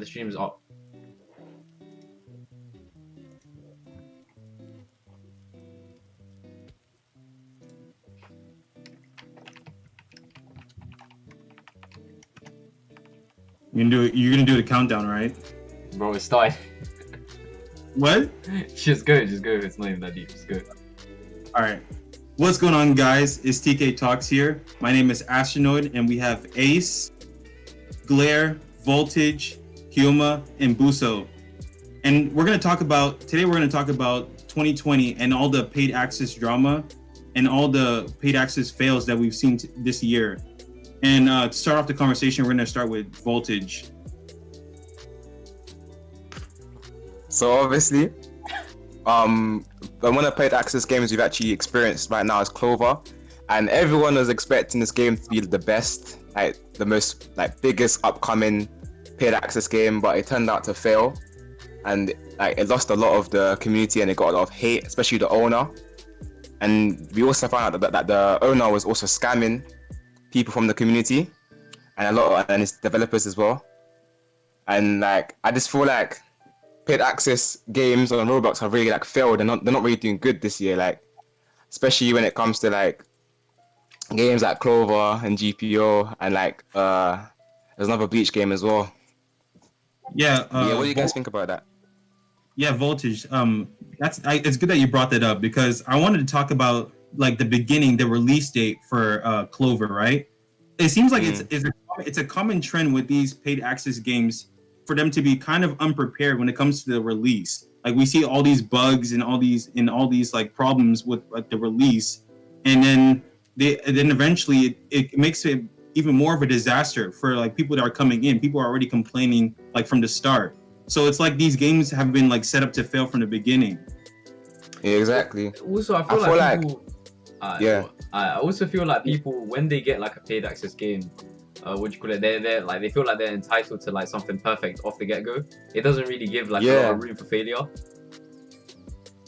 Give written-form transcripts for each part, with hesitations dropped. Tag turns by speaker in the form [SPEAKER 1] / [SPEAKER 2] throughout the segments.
[SPEAKER 1] The stream's up.
[SPEAKER 2] You're gonna do the countdown, right?
[SPEAKER 1] Bro, it's started.
[SPEAKER 2] What?
[SPEAKER 1] Just go. It's not even that deep. Just go.
[SPEAKER 2] All right. What's going on, guys? It's Tktalks here. My name is Astronaut, and we have Ace, Glare, Voltage, Hyoma, and Buso. And we're gonna talk about 2020 and all the paid access drama and all the paid access fails that we've seen this year. And to start off the conversation, we're gonna start with Voltage.
[SPEAKER 3] So obviously, one of the paid access games we've actually experienced right now is Clover, and everyone was expecting this game to be the best, like the most biggest upcoming paid access game, but it turned out to fail, and it lost a lot of the community and it got a lot of hate, especially the owner. And we also found out that the owner was also scamming people from the community and his developers as well. And I just feel like paid access games on Roblox have really failed, and they're not really doing good this year, especially when it comes to games like Clover and GPO, and there's another Bleach game as well.
[SPEAKER 2] Yeah.
[SPEAKER 3] What do you guys think about that?
[SPEAKER 2] Yeah, Voltage. It's good that you brought that up, because I wanted to talk about the beginning, the release date for Clover, right? It seems like it's a common trend with these paid access games for them to be kind of unprepared when it comes to the release. We see all these bugs and all these problems with the release, and then eventually it makes it even more of a disaster for people that are coming in. People are already complaining from the start. So it's these games have been set up to fail from the beginning.
[SPEAKER 3] Yeah, exactly.
[SPEAKER 1] Also, I feel like people. I also feel like people, when they get a paid access game, what do you call it? They feel like they're entitled to something perfect off the get go. It doesn't really give a lot of room for failure.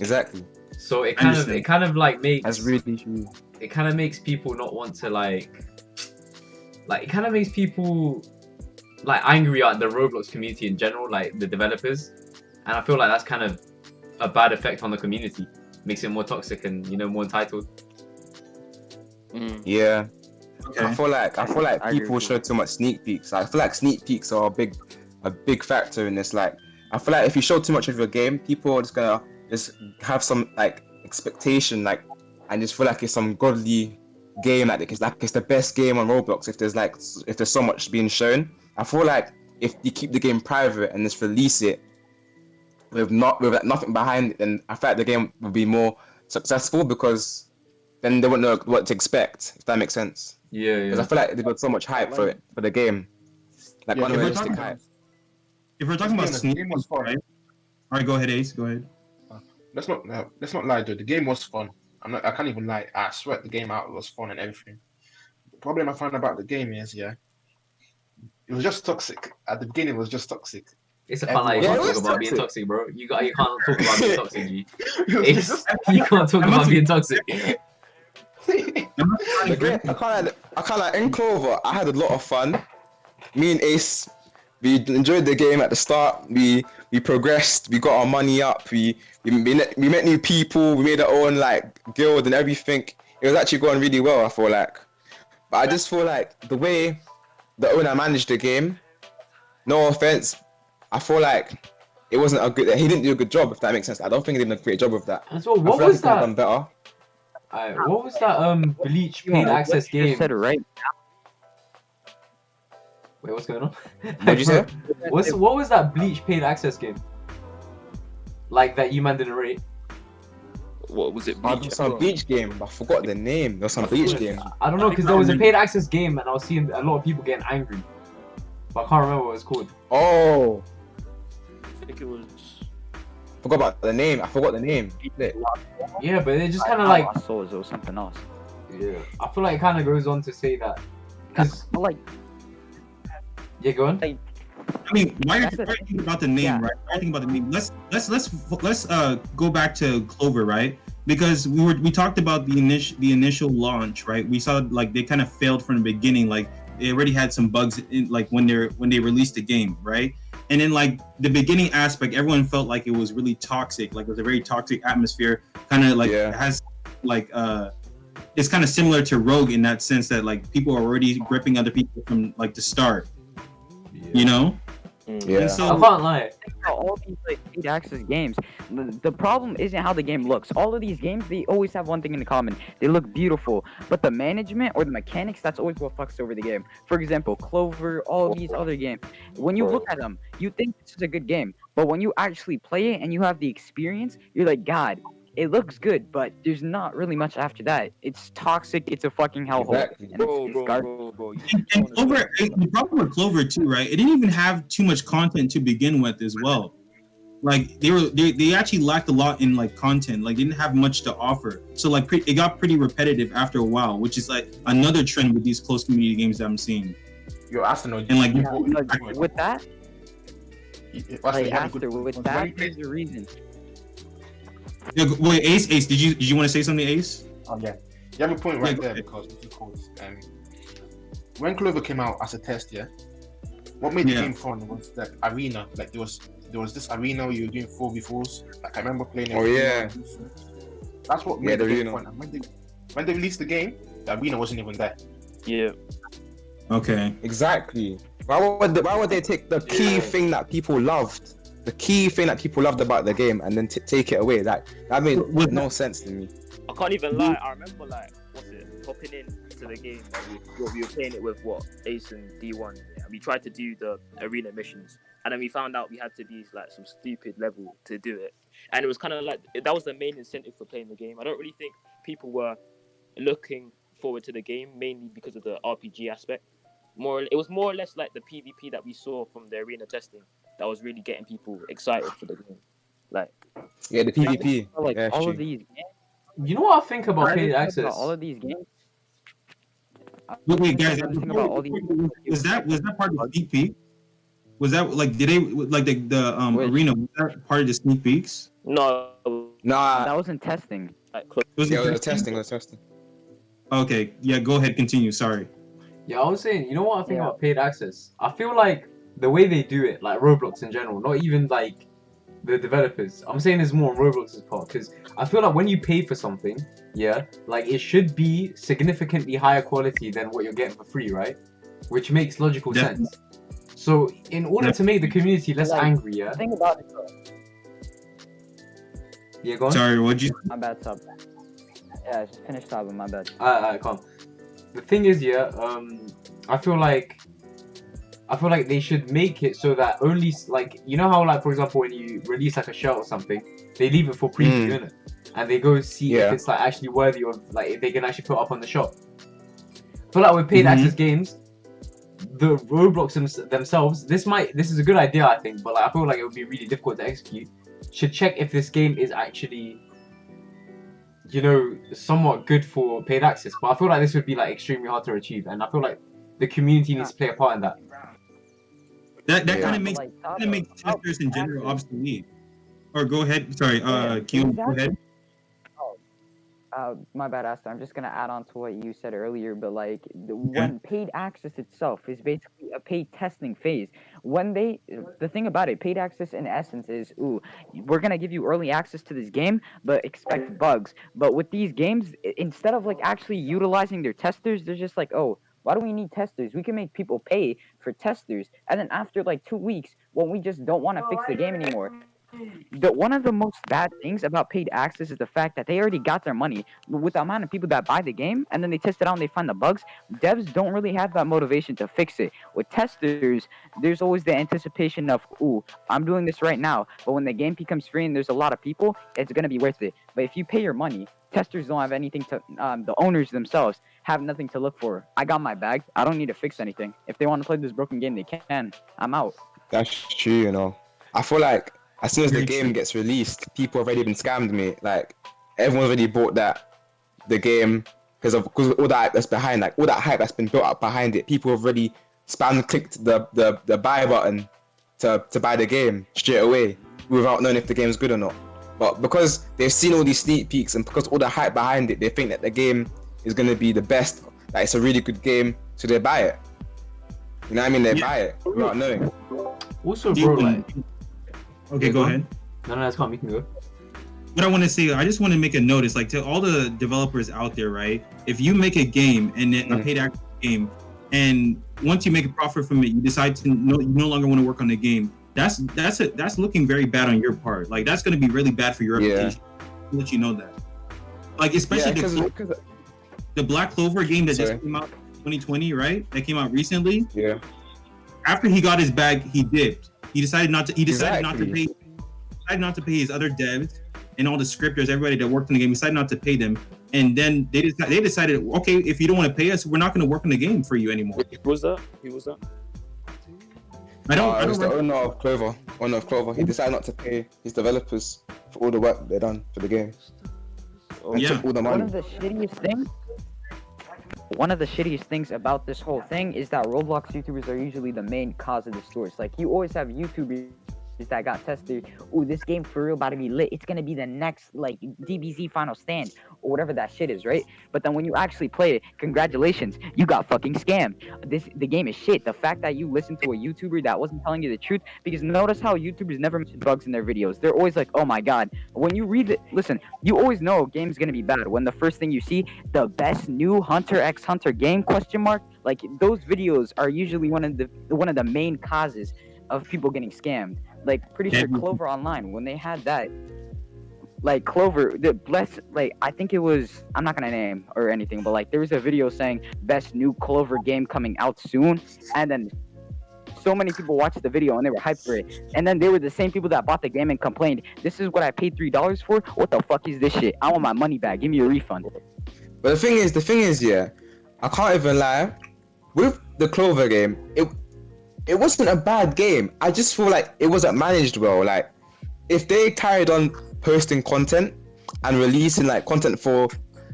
[SPEAKER 3] Exactly.
[SPEAKER 1] So it kind of makes.
[SPEAKER 3] That's really true.
[SPEAKER 1] It kind of makes people not want to it kind of makes people angry at the Roblox community in general, the developers, and I feel like that's kind of a bad effect on the community. Makes it more toxic and more entitled.
[SPEAKER 3] Yeah.
[SPEAKER 2] Okay.
[SPEAKER 3] I feel like people show too much sneak peeks. I feel like sneak peeks are a big factor in this. I feel like if you show too much of your game, people are just gonna have some expectation, and just feel like it's some godly game, it's the best game on Roblox if there's so much being shown. I feel like if you keep the game private and just release it with nothing behind it, then I feel like the game will be more successful, because then they won't know what to expect, if that makes sense.
[SPEAKER 1] Yeah.
[SPEAKER 3] Because I feel like they've got so much hype for the game, unrealistic hype.
[SPEAKER 2] If we're talking about sneak peeks, right? All right, go ahead, Ace. Go ahead.
[SPEAKER 4] Let's not lie, though. The game was fun. I can't even lie. I sweat the game out. It was fun and everything. The problem I found about the game is, it was just toxic. At the beginning, it was just toxic.
[SPEAKER 1] It's a fun you can't talk about being toxic, bro. You can't talk about being toxic, G. You can't talk about being toxic.
[SPEAKER 3] I can't in Clover, I had a lot of fun. Me and Ace, we enjoyed the game at the start. We progressed. We got our money up. We met new people. We made our own guild and everything. It was actually going really well, I feel like. But I just feel like the way the owner managed the game, no offense, I feel like it wasn't he didn't do a good job, if that makes sense. I don't think he did a great job of that.
[SPEAKER 1] And so what was that?
[SPEAKER 3] Done better.
[SPEAKER 1] What was that Bleach paid access game?
[SPEAKER 5] You said it right.
[SPEAKER 1] Wait, what's going on?
[SPEAKER 3] What did you say?
[SPEAKER 1] What was that Bleach paid access game? That you man didn't rate?
[SPEAKER 5] What was it?
[SPEAKER 3] There was some Bleach game, but I forgot the name. There was some Bleach game.
[SPEAKER 1] I don't know, because there was a paid access game and I was seeing a lot of people getting angry. But I can't remember what it was called.
[SPEAKER 3] Oh.
[SPEAKER 5] I think it was.
[SPEAKER 3] Forgot about the name. I forgot the name.
[SPEAKER 1] Yeah, but it just kind of
[SPEAKER 5] I saw it was something else.
[SPEAKER 1] Yeah, I feel like it kind of goes on to say that. Cause yeah, go on.
[SPEAKER 2] I mean, why are you thinking about the name, right? Why are you thinking about the name? Let's go back to Clover, right? Because we talked about the initial launch, right? We saw they kind of failed from the beginning. They already had some bugs in, when they released the game, right? And then like the beginning aspect, everyone felt like it was really toxic. Like it was a very toxic atmosphere. Kind of like it has like it's kind of similar to Rogue in that sense that like people are already gripping other people from like the start. You know?
[SPEAKER 3] Yeah.
[SPEAKER 2] And so,
[SPEAKER 1] I can't lie.
[SPEAKER 5] All these like paid access games, the problem isn't how the game looks. All of these games, they always have one thing in common: they look beautiful. But the management or the mechanics, that's always what fucks over the game. For example, Clover, all these other games. When you look at them, you think this is a good game, but when you actually play it and you have the experience, you're like, God, it looks good, but there's not really much after that. It's toxic. It's a fucking hellhole.
[SPEAKER 3] Exactly.
[SPEAKER 5] And it's garbage.
[SPEAKER 2] Bro. And Clover, the problem with Clover too, right? It didn't even have too much content to begin with as well. Like they actually lacked a lot in like content. Like they didn't have much to offer. So like it got pretty repetitive after a while, which is like another trend with these closed community games that I'm seeing.
[SPEAKER 4] Yo, Arsenal.
[SPEAKER 2] And like
[SPEAKER 5] With that, like after with that,
[SPEAKER 4] when
[SPEAKER 5] there's a reason.
[SPEAKER 2] wait, Ace, did you want to say something, Ace?
[SPEAKER 4] Oh yeah, you have a point right
[SPEAKER 2] go
[SPEAKER 4] there
[SPEAKER 2] ahead.
[SPEAKER 4] because when Clover came out as a test, what made the game fun was that arena. Like there was this arena you were doing 4v4s. Like I remember playing it.
[SPEAKER 3] Oh, yeah.
[SPEAKER 4] That's what made the game
[SPEAKER 3] arena.
[SPEAKER 4] fun. And when they released the game, the arena wasn't even there.
[SPEAKER 5] Yeah.
[SPEAKER 2] Okay.
[SPEAKER 3] Exactly. Why would they take the key thing that people loved? The key thing that people loved about the game and then take it away. That made no sense to me.
[SPEAKER 6] I can't even lie. I remember hopping in to the game. We were playing it with Ace and D1. Yeah, we tried to do the arena missions, and then we found out we had to be like some stupid level to do it. And it was kind of like that was the main incentive for playing the game. I don't really think people were looking forward to the game mainly because of the RPG aspect. It was more or less like the PvP that we saw from the arena testing that was really getting people excited for the game. Like
[SPEAKER 3] the PvP.
[SPEAKER 5] Like
[SPEAKER 3] yeah,
[SPEAKER 5] all
[SPEAKER 3] true.
[SPEAKER 5] of these games.
[SPEAKER 1] You know what I think about paid access?
[SPEAKER 5] All of these games.
[SPEAKER 2] Wait, guys,
[SPEAKER 5] Think about all these.
[SPEAKER 2] was that part of the sneak peek? Was that like did they like the arena? Was that part of the sneak peeks?
[SPEAKER 6] no,
[SPEAKER 3] Nah,
[SPEAKER 5] That wasn't testing.
[SPEAKER 6] like
[SPEAKER 2] It was
[SPEAKER 3] it was testing.
[SPEAKER 2] Okay, yeah, go ahead, continue. Sorry.
[SPEAKER 1] Yeah, I was saying, you know what I think about paid access? I feel like the way they do it, like Roblox in general, not even like the developers. I'm saying this more on Roblox's part because I feel like when you pay for something, like it should be significantly higher quality than what you're getting for free, right? Which makes logical sense. So in order to make the community less angry,
[SPEAKER 5] Think about it.
[SPEAKER 1] Yeah, go on.
[SPEAKER 2] Sorry, what'd you?
[SPEAKER 5] My bad, sub. Yeah, just finish talking. My bad.
[SPEAKER 1] Alright, calm. The thing is, I feel like they should make it so that only like you know how like for example when you release like a shirt or something, they leave it for preview, innit? And they go see if it's like actually worthy of like if they can actually put up on the shop. I feel like with paid access games, the Roblox themselves, this is a good idea I think, but like I feel like it would be really difficult to execute. Should check if this game is actually somewhat good for paid access, but I feel like this would be like extremely hard to achieve, and I feel like the community needs to play a part in that.
[SPEAKER 2] That kind of makes testers in general obsolete. Or go ahead. Sorry, Q, go ahead.
[SPEAKER 5] My bad, Asta. I'm just gonna add on to what you said earlier, but like when paid access itself is basically a paid testing phase. The thing about it, paid access in essence is, we're gonna give you early access to this game, but expect bugs. But with these games, instead of like actually utilizing their testers, they're just like, why do we need testers? We can make people pay for testers, and then after like 2 weeks, when we just don't want to fix the game anymore. One of the most bad things about paid access is the fact that they already got their money with the amount of people that buy the game, and then they test it out and they find the bugs. Devs don't really have that motivation to fix it. With testers, there's always the anticipation of, I'm doing this right now, but when the game becomes free and there's a lot of people, it's going to be worth it. But if you pay your money, testers don't have anything to, the owners themselves have nothing to look for. I got my bag. I don't need to fix anything. If they want to play this broken game, they can. I'm out.
[SPEAKER 3] That's true, I feel like as soon as the game gets released, people have already been scammed, mate. Like, everyone's already bought the game because of all that hype that's behind, like all that hype that's been built up behind it. People have already clicked the buy button to buy the game straight away without knowing if the game's good or not. But because they've seen all these sneak peeks and because all the hype behind it, they think that the game is gonna be the best. Like it's a really good game, so they buy it. You know what I mean? They buy it without knowing.
[SPEAKER 1] Also,
[SPEAKER 2] Do you-
[SPEAKER 1] bro, like,
[SPEAKER 2] Okay,
[SPEAKER 1] Yeah,
[SPEAKER 2] go
[SPEAKER 1] go on.
[SPEAKER 2] ahead.
[SPEAKER 1] no, that's calm. You can go.
[SPEAKER 2] What I want to say, I just want to make a notice, like to all the developers out there, right? If you make a game and a paid active game, and once you make a profit from it, you decide to you no longer want to work on the game. That's looking very bad on your part. Like that's going to be really bad for your
[SPEAKER 3] Yeah.
[SPEAKER 2] reputation. I'll let you know that. Like especially the Black Clover game that
[SPEAKER 3] Sorry.
[SPEAKER 2] just came out in 2020, right? That came out recently.
[SPEAKER 3] Yeah.
[SPEAKER 2] After he got his bag, he dipped. He decided not to. He decided not to
[SPEAKER 3] Exactly.
[SPEAKER 2] pay. Decided not to pay his other devs and all the scripters, everybody that worked on the game. He decided not to pay them, and then they decided, okay, if you don't want to pay us, we're not going to work on the game for you anymore.
[SPEAKER 6] Who was that? Who was that?
[SPEAKER 2] I
[SPEAKER 3] It
[SPEAKER 2] don't
[SPEAKER 3] was the
[SPEAKER 2] remember.
[SPEAKER 3] owner of Clover. He decided not to pay his developers for all the work they done for the game. And
[SPEAKER 2] Yeah.
[SPEAKER 3] took all the
[SPEAKER 5] One
[SPEAKER 3] money.
[SPEAKER 5] of the shittiest things. One of the shittiest things about this whole thing is that Roblox YouTubers are usually the main cause of the stories. Like you always have YouTubers that got tested. Oh, this game for real about to be lit. It's gonna be the next like DBZ Final Stand or whatever that shit is, right? But then when you actually play it, congratulations, you got fucking scammed. The game is shit. The fact that you listened to a YouTuber that wasn't telling you the truth, because notice how YouTubers never mention bugs in their videos. They're always like, oh my god. When you read it, listen, you always know a game's gonna be bad when the first thing you see, the best new Hunter x Hunter game ? Like those videos are usually one of the main causes of people getting scammed. Like pretty sure Clover Online, when they had that, like Clover, I think it was, I'm not gonna name or anything, but like there was a video saying best new Clover game coming out soon, and then so many people watched the video and they were hyped for it, and then they were the same people that bought the game and complained, this is what I paid $3 for. What the fuck is this shit? I want my money back. Give me a refund.
[SPEAKER 3] But the thing is, yeah, I can't even lie. With the Clover game, it wasn't a bad game. I just feel like it wasn't managed well. Like, if they carried on posting content and releasing like content for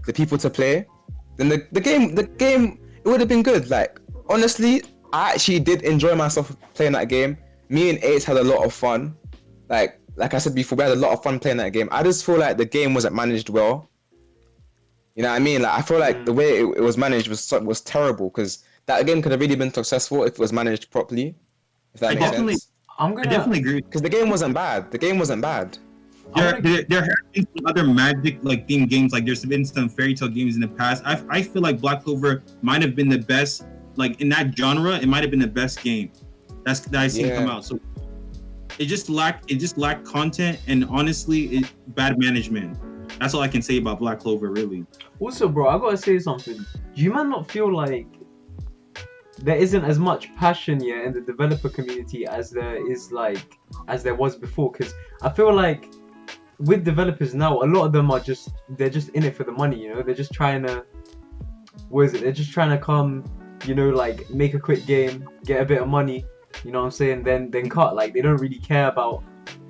[SPEAKER 3] the people to play, then the game it would have been good. Like, honestly, I actually did enjoy myself playing that game. Me and Ace had a lot of fun. Like I said before, we had a lot of fun playing that game. I just feel like the game wasn't managed well. You know what I mean? Like, I feel like the way it was managed was terrible, because that game could have really been successful if it was managed properly. If that makes sense.
[SPEAKER 1] I'm
[SPEAKER 2] I
[SPEAKER 1] gonna.
[SPEAKER 2] definitely agree.
[SPEAKER 3] Because the game wasn't bad.
[SPEAKER 2] There have been some other magic like themed games. Like there's been some fairy tale games in the past. I feel like Black Clover might have been the best. Like in that genre, it might have been the best game that I've seen come out. So it just lacked content, and honestly, bad management. That's all I can say about Black Clover, really.
[SPEAKER 1] Also, bro, I gotta say something. Do you man not feel like there isn't as much passion yet in the developer community as there was before? Because I feel like with developers now, a lot of them they're just in it for the money, you know? They're just trying to, they're just trying to come, you know, like make a quick game, get a bit of money, you know what I'm saying, then cut. Like, they don't really care about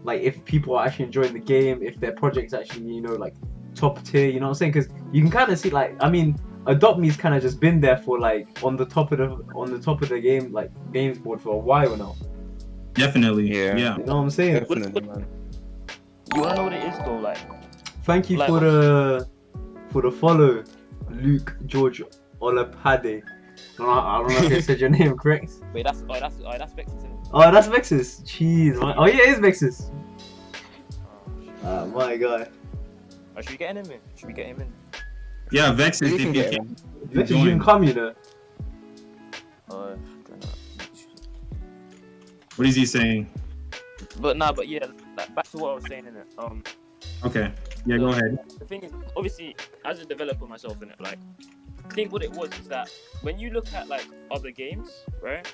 [SPEAKER 1] like if people are actually enjoying the game, if their project's actually, you know, like top tier, you know what I'm saying? Because you can kind of see, like, I mean, Adopt Me's kind of just been there for like on the top of the game, like games board for a while now.
[SPEAKER 2] Definitely.
[SPEAKER 3] Yeah.
[SPEAKER 2] Yeah.
[SPEAKER 1] You know what I'm saying?
[SPEAKER 3] Definitely, man.
[SPEAKER 6] You wanna know what it is though? Like,
[SPEAKER 1] Thank you
[SPEAKER 6] Like-
[SPEAKER 1] for the follow, Luke George Olapade. I don't know if I said your name correct.
[SPEAKER 6] wait, that's Vexus, isn't it?
[SPEAKER 1] Oh, that's Vexus. Jeez, man. Oh yeah, it is Vexus. My God.
[SPEAKER 6] Oh, should we get him in? Should we get him in?
[SPEAKER 2] Yeah, Vex is
[SPEAKER 3] You
[SPEAKER 2] if
[SPEAKER 3] can
[SPEAKER 2] you
[SPEAKER 3] get
[SPEAKER 2] can.
[SPEAKER 1] Vexus, you can come, you know.
[SPEAKER 6] Don't know.
[SPEAKER 2] What is he saying?
[SPEAKER 6] But yeah, like, back to what I was saying in it.
[SPEAKER 2] Okay. Yeah, go ahead.
[SPEAKER 6] The thing is, obviously, as a developer myself in it, like, I think what it was is that when you look at like other games, right,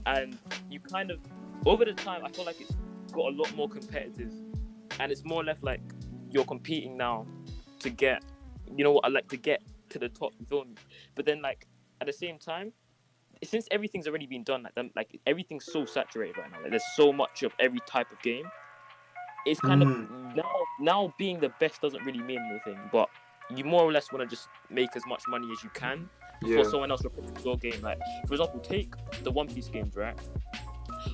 [SPEAKER 6] and you kind of over the time, I feel like it's got a lot more competitive, and it's more or less like you're competing now to get, you know what, I like to get to the top, you feel me? But then like at the same time, since everything's already been done, like everything's so saturated right now. Like, there's so much of every type of game. It's kind of now being the best doesn't really mean anything, but you more or less want to just make as much money as you can before someone else replaces your game. Like, for example, take the One Piece games, right?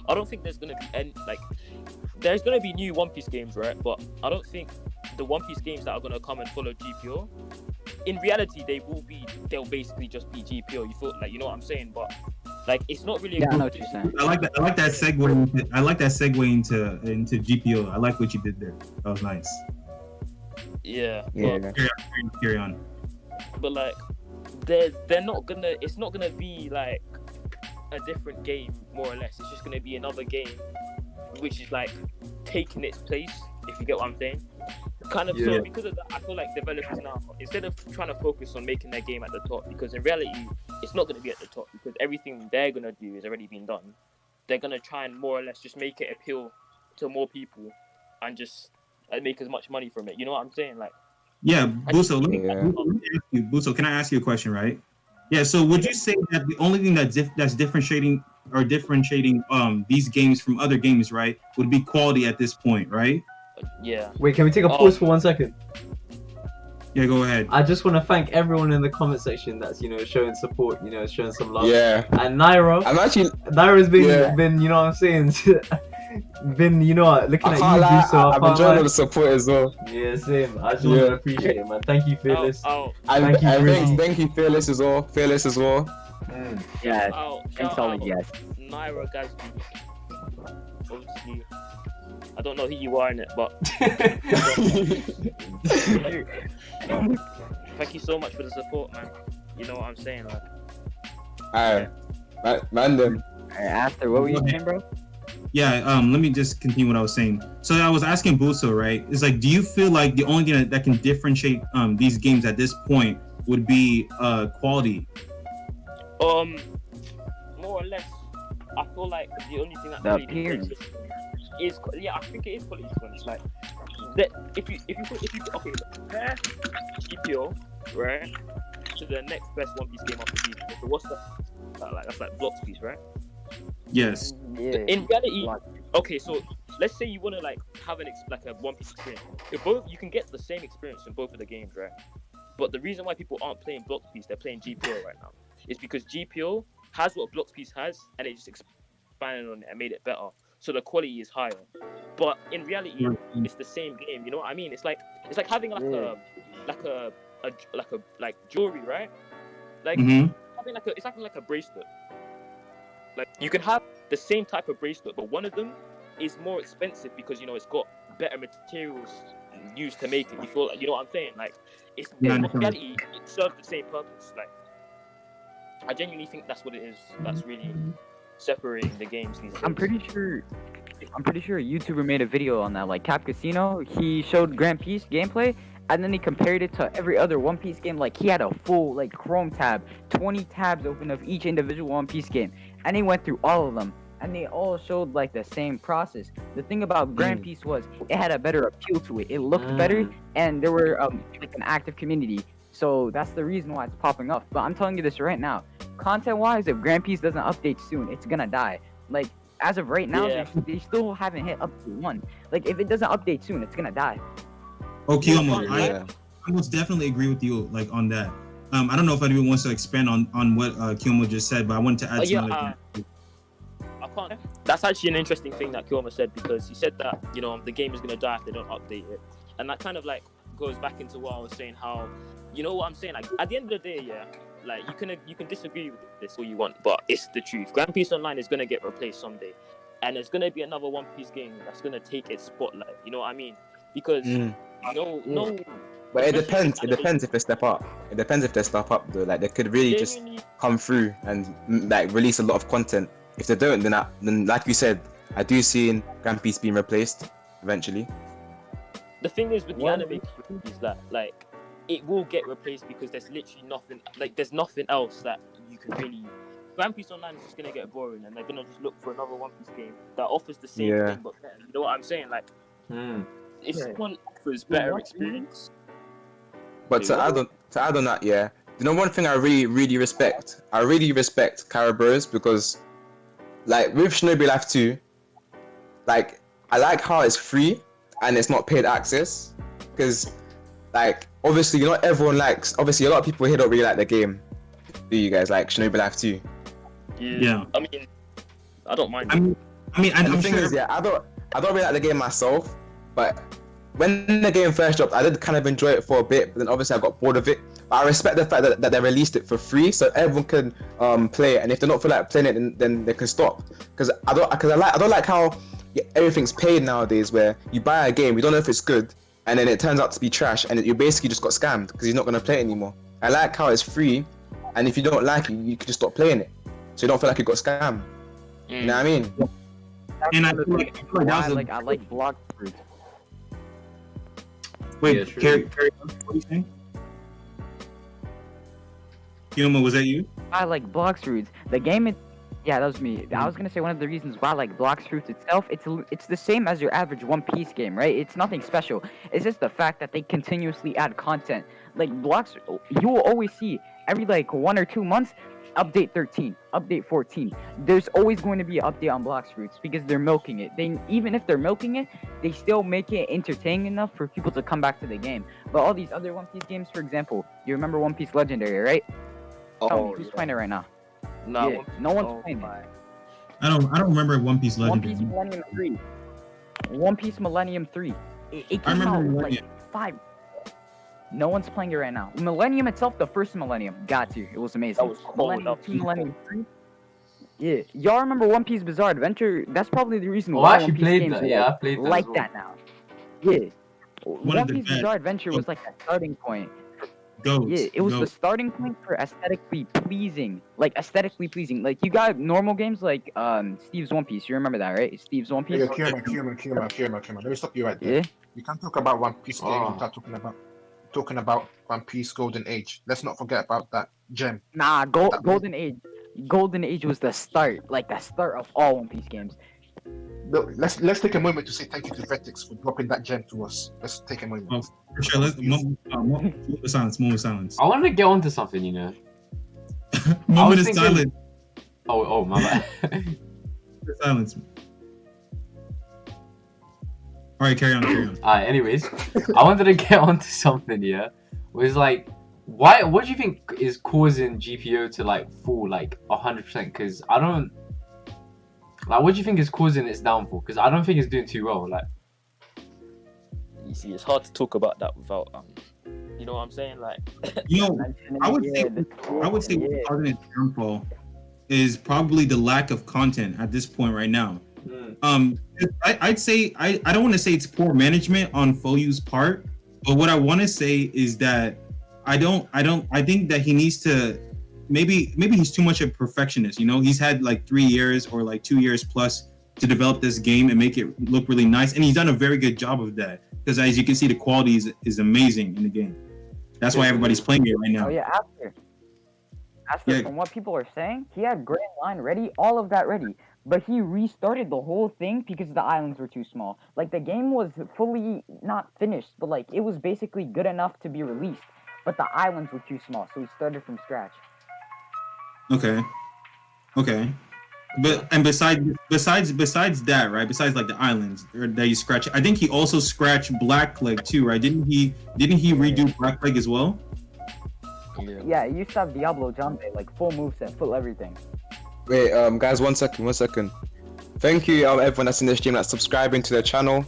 [SPEAKER 6] I don't think there's gonna be there's gonna be new One Piece games, right? But I don't think the One Piece games that are gonna come and follow GPO, in reality, they'll basically just be GPO. You feel like, you know what I'm saying? But Like it's not really.
[SPEAKER 5] Yeah, I
[SPEAKER 6] a
[SPEAKER 5] know
[SPEAKER 6] good
[SPEAKER 5] what you're saying.
[SPEAKER 2] I like that. I like that segue. I like that segue into GPO. I like what you did there. That was nice.
[SPEAKER 6] Yeah.
[SPEAKER 3] Yeah.
[SPEAKER 2] Carry on.
[SPEAKER 6] But like, they're not gonna. It's not gonna be like a different game, more or less. It's just gonna be another game, which is like taking its place. If you get what I'm saying. Kind of.
[SPEAKER 1] Yeah.
[SPEAKER 6] So because of that, I feel like developers now, instead of trying to focus on making their game at the top, because in reality, it's not gonna be at the top because everything they're gonna do has already been done. They're gonna try and more or less just make it appeal to more people, and just make as much money from it. You know what I'm saying? Like.
[SPEAKER 2] Yeah, Buso.
[SPEAKER 3] Yeah.
[SPEAKER 2] Let me ask you, Buso. Can I ask you a question? Right? Yeah. So would you say that the only thing that's differentiating these games from other games, right, would be quality at this point, right?
[SPEAKER 6] Yeah.
[SPEAKER 1] Wait, can we take a pause for 1 second?
[SPEAKER 2] Yeah, go ahead.
[SPEAKER 1] I just want to thank everyone in the comment section that's showing support, showing some love.
[SPEAKER 3] Yeah.
[SPEAKER 1] And Nairo,
[SPEAKER 3] I'm actually.
[SPEAKER 1] Naira's been
[SPEAKER 3] Yeah.
[SPEAKER 1] been you know what I'm saying, been looking
[SPEAKER 3] I
[SPEAKER 1] at
[SPEAKER 3] can't
[SPEAKER 1] you,
[SPEAKER 3] lie.
[SPEAKER 1] so
[SPEAKER 3] I've enjoyed all the support as well.
[SPEAKER 1] Yeah, same. I just want to appreciate it, man. Thank you, Fearless.
[SPEAKER 6] Oh,
[SPEAKER 3] And
[SPEAKER 1] Thank you, really.
[SPEAKER 3] thank you, Fearless as well. Fearless as well.
[SPEAKER 5] Yeah,
[SPEAKER 6] shout
[SPEAKER 5] thanks all
[SPEAKER 6] out
[SPEAKER 5] yes.
[SPEAKER 6] Naira Gatsby. Obviously, I don't know who you are in it, but thank you so much for the support, man. You know what I'm saying, like.
[SPEAKER 3] Alright, man. Then.
[SPEAKER 5] After, what were you saying, bro?
[SPEAKER 2] Yeah. Let me just continue what I was saying. So I was asking Buso, right? It's like, do you feel like the only thing that can differentiate these games at this point would be quality?
[SPEAKER 6] More or less, I feel like the only thing that
[SPEAKER 5] The
[SPEAKER 6] really
[SPEAKER 5] appearance.
[SPEAKER 6] is I think it is quality difference. Like, if you okay, compare GPO right to the next best One Piece game after GPO. So what's that? Like that's like Blocks Piece, right?
[SPEAKER 2] Yes.
[SPEAKER 5] Yeah.
[SPEAKER 6] In reality, okay, so let's say you want to like have like a One Piece experience. You can get the same experience in both of the games, right? But the reason why people aren't playing Blocks Piece, they're playing GPO right now, is because GPO has what Blocks Piece has, and it just expanded on it and made it better. So the quality is higher. But in reality, it's the same game. You know what I mean? It's like having like jewelry, right? Like it's like a bracelet. Like you can have the same type of bracelet, but one of them is more expensive because it's got better materials used to make it. You feel like, you know what I'm saying? Like it's in reality, it serves the same purpose. Like I genuinely think that's what it is. That's really separating the games these days.
[SPEAKER 5] I'm pretty sure a YouTuber made a video on that. Like Cap Casino, he showed Grand Piece gameplay, and then he compared it to every other One Piece game. Like he had a full like Chrome tab, 20 tabs open of each individual One Piece game, and he went through all of them, and they all showed like the same process. The thing about Grand Piece was it had a better appeal to it. It looked better, and there were like an active community. So that's the reason why it's popping up. But I'm telling you this right now, content-wise, if Grand Piece doesn't update soon, it's gonna die. Like as of right now, they still haven't hit up to 1. Like if it doesn't update soon, it's gonna die.
[SPEAKER 2] Okay, I most definitely agree with you like on that. I don't know if anyone wants to expand on what Kiyomo just said, but I wanted to add something.
[SPEAKER 6] I can't. That's actually an interesting thing that Kiyomo said, because he said that the game is gonna die if they don't update it, and that kind of like goes back into what I was saying. How what I'm saying? Like at the end of the day, like you can disagree with this all you want, but it's the truth. Grand Piece Online is gonna get replaced someday, and there's gonna be another One Piece game that's gonna take its spotlight. You know what I mean? Because no.
[SPEAKER 3] But it depends. It depends if they step up. It depends if they step up though. Like they could really just come through and like release a lot of content. If they don't, then like you said, I do see Grand Piece being replaced eventually.
[SPEAKER 6] The thing is with the anime is that like it will get replaced because there's literally nothing. Like there's nothing else that you can really. Grand Piece Online is just gonna get boring, and they're gonna just look for another One Piece game that offers the same thing but better. You know what I'm saying? Like, if someone offers better experience.
[SPEAKER 3] But to add on that, one thing I really respect Carabros, because like with Shinobi Life 2, like I like how it's free and it's not paid access, because like obviously not everyone likes, obviously a lot of people here don't really like the game. Do you guys like Shinobi Life 2?
[SPEAKER 6] Yeah. I mean, I don't mind.
[SPEAKER 3] The thing is, I don't really like the game myself, but when the game first dropped, I did kind of enjoy it for a bit, but then obviously I got bored of it. But I respect the fact that they released it for free, so everyone can play it. And if they don't feel like playing it, then they can stop. Because I don't like how everything's paid nowadays, where you buy a game, you don't know if it's good, and then it turns out to be trash, and you basically just got scammed because you're not gonna play it anymore. I like how it's free, and if you don't like it, you can just stop playing it, so you don't feel like you got scammed. You know what I mean?
[SPEAKER 2] And I feel like that was
[SPEAKER 5] I like block fruit.
[SPEAKER 2] Wait,
[SPEAKER 1] Yeah, true.
[SPEAKER 2] carry on. What are you saying? Yuma, was that you?
[SPEAKER 5] I like blocks fruits. The game, yeah, that was me. I was gonna say one of the reasons why I like blocks fruits itself. It's the same as your average One Piece game, right? It's nothing special. It's just the fact that they continuously add content. Like blocks, you will always see every like 1 or 2 months. Update 13, update 14. There's always going to be an update on blocks fruits because they're milking it. Even if they're milking it, they still make it entertaining enough for people to come back to the game. But all these other One Piece games, for example, you remember One Piece Legendary, right? Tell me, who's playing it right now?
[SPEAKER 6] No,
[SPEAKER 5] Yeah, no one's playing it.
[SPEAKER 2] I don't remember One Piece
[SPEAKER 5] One
[SPEAKER 2] Legendary.
[SPEAKER 5] Piece Millennium 3. One Piece Millennium 3. It
[SPEAKER 2] I
[SPEAKER 5] came
[SPEAKER 2] remember
[SPEAKER 5] out
[SPEAKER 2] Millennium.
[SPEAKER 5] like 5. No one's playing it right now. Millennium itself, the first Millennium, got to. It was amazing.
[SPEAKER 6] That was cold.
[SPEAKER 5] Millennium 2, Millennium 3. Yeah, y'all remember One Piece Bizarre Adventure? That's probably the reason
[SPEAKER 1] Oh,
[SPEAKER 5] why
[SPEAKER 1] I actually
[SPEAKER 5] One Piece
[SPEAKER 1] played
[SPEAKER 5] games
[SPEAKER 1] that.
[SPEAKER 5] are
[SPEAKER 1] Yeah, I played that.
[SPEAKER 5] like
[SPEAKER 1] as well.
[SPEAKER 5] that now. Yeah.
[SPEAKER 2] One of
[SPEAKER 5] One
[SPEAKER 2] the
[SPEAKER 5] Piece
[SPEAKER 2] best.
[SPEAKER 5] Bizarre Adventure was like a starting point.
[SPEAKER 2] Goats.
[SPEAKER 5] Yeah, it was the
[SPEAKER 2] Goats.
[SPEAKER 5] starting point for aesthetically pleasing. Like aesthetically pleasing. Like you got normal games like Steve's One Piece. You remember that, right? Steve's One Piece.
[SPEAKER 4] Yeah, Kieran. Let me stop you right there.
[SPEAKER 5] Yeah.
[SPEAKER 4] You can't talk about One Piece games
[SPEAKER 1] Oh.
[SPEAKER 4] without talking about One Piece Golden Age. Let's not forget about that gem.
[SPEAKER 5] Nah, Golden Age. Golden Age was the start, like the start of all One Piece games.
[SPEAKER 4] Look, let's take a moment to say thank you to Vetix for dropping that gem to us. Let's take a moment.
[SPEAKER 2] Oh, for sure. Let's moment of silence. Moment of silence.
[SPEAKER 1] I wanted to get onto something, you know.
[SPEAKER 2] Moment of
[SPEAKER 1] thinking-
[SPEAKER 2] silence.
[SPEAKER 1] Oh, my bad.
[SPEAKER 2] Silence. All right, carry on.
[SPEAKER 1] Alright, anyways, I wanted to get onto something, yeah. Was like, what do you think is causing GPO to like fall like 100%? Because I don't, like, what do you think is causing its downfall? Because I don't think it's doing too well. Like,
[SPEAKER 6] You see, it's hard to talk about that without you know what I'm saying? Like,
[SPEAKER 2] You know, I would say
[SPEAKER 5] yeah.
[SPEAKER 2] what's causing its downfall is probably the lack of content at this point right now. I'd say I don't want to say it's poor management on Phoeyu's part, but what I want to say is that I think that he needs to maybe he's too much of a perfectionist. You know, he's had like 3 years or like 2 years plus to develop this game and make it look really nice, and he's done a very good job of that because as you can see, the quality is amazing in the game. That's why everybody's playing it right now.
[SPEAKER 5] Oh yeah, after
[SPEAKER 2] Yeah.
[SPEAKER 5] from what people are saying, he had Grand Line ready, all of that ready. But he restarted the whole thing because the islands were too small. Like the game was fully not finished, but like it was basically good enough to be released. But the islands were too small, so he started from scratch.
[SPEAKER 2] Okay. But and besides that, right? Besides like the islands that you scratch, I think he also scratched Blackleg too, right? Didn't he redo Blackleg as well?
[SPEAKER 5] Yeah, it used to have Diablo Jumbe, like full moveset, full everything.
[SPEAKER 3] Wait, guys, one second. Thank you, everyone that's in the stream that's subscribing to the channel.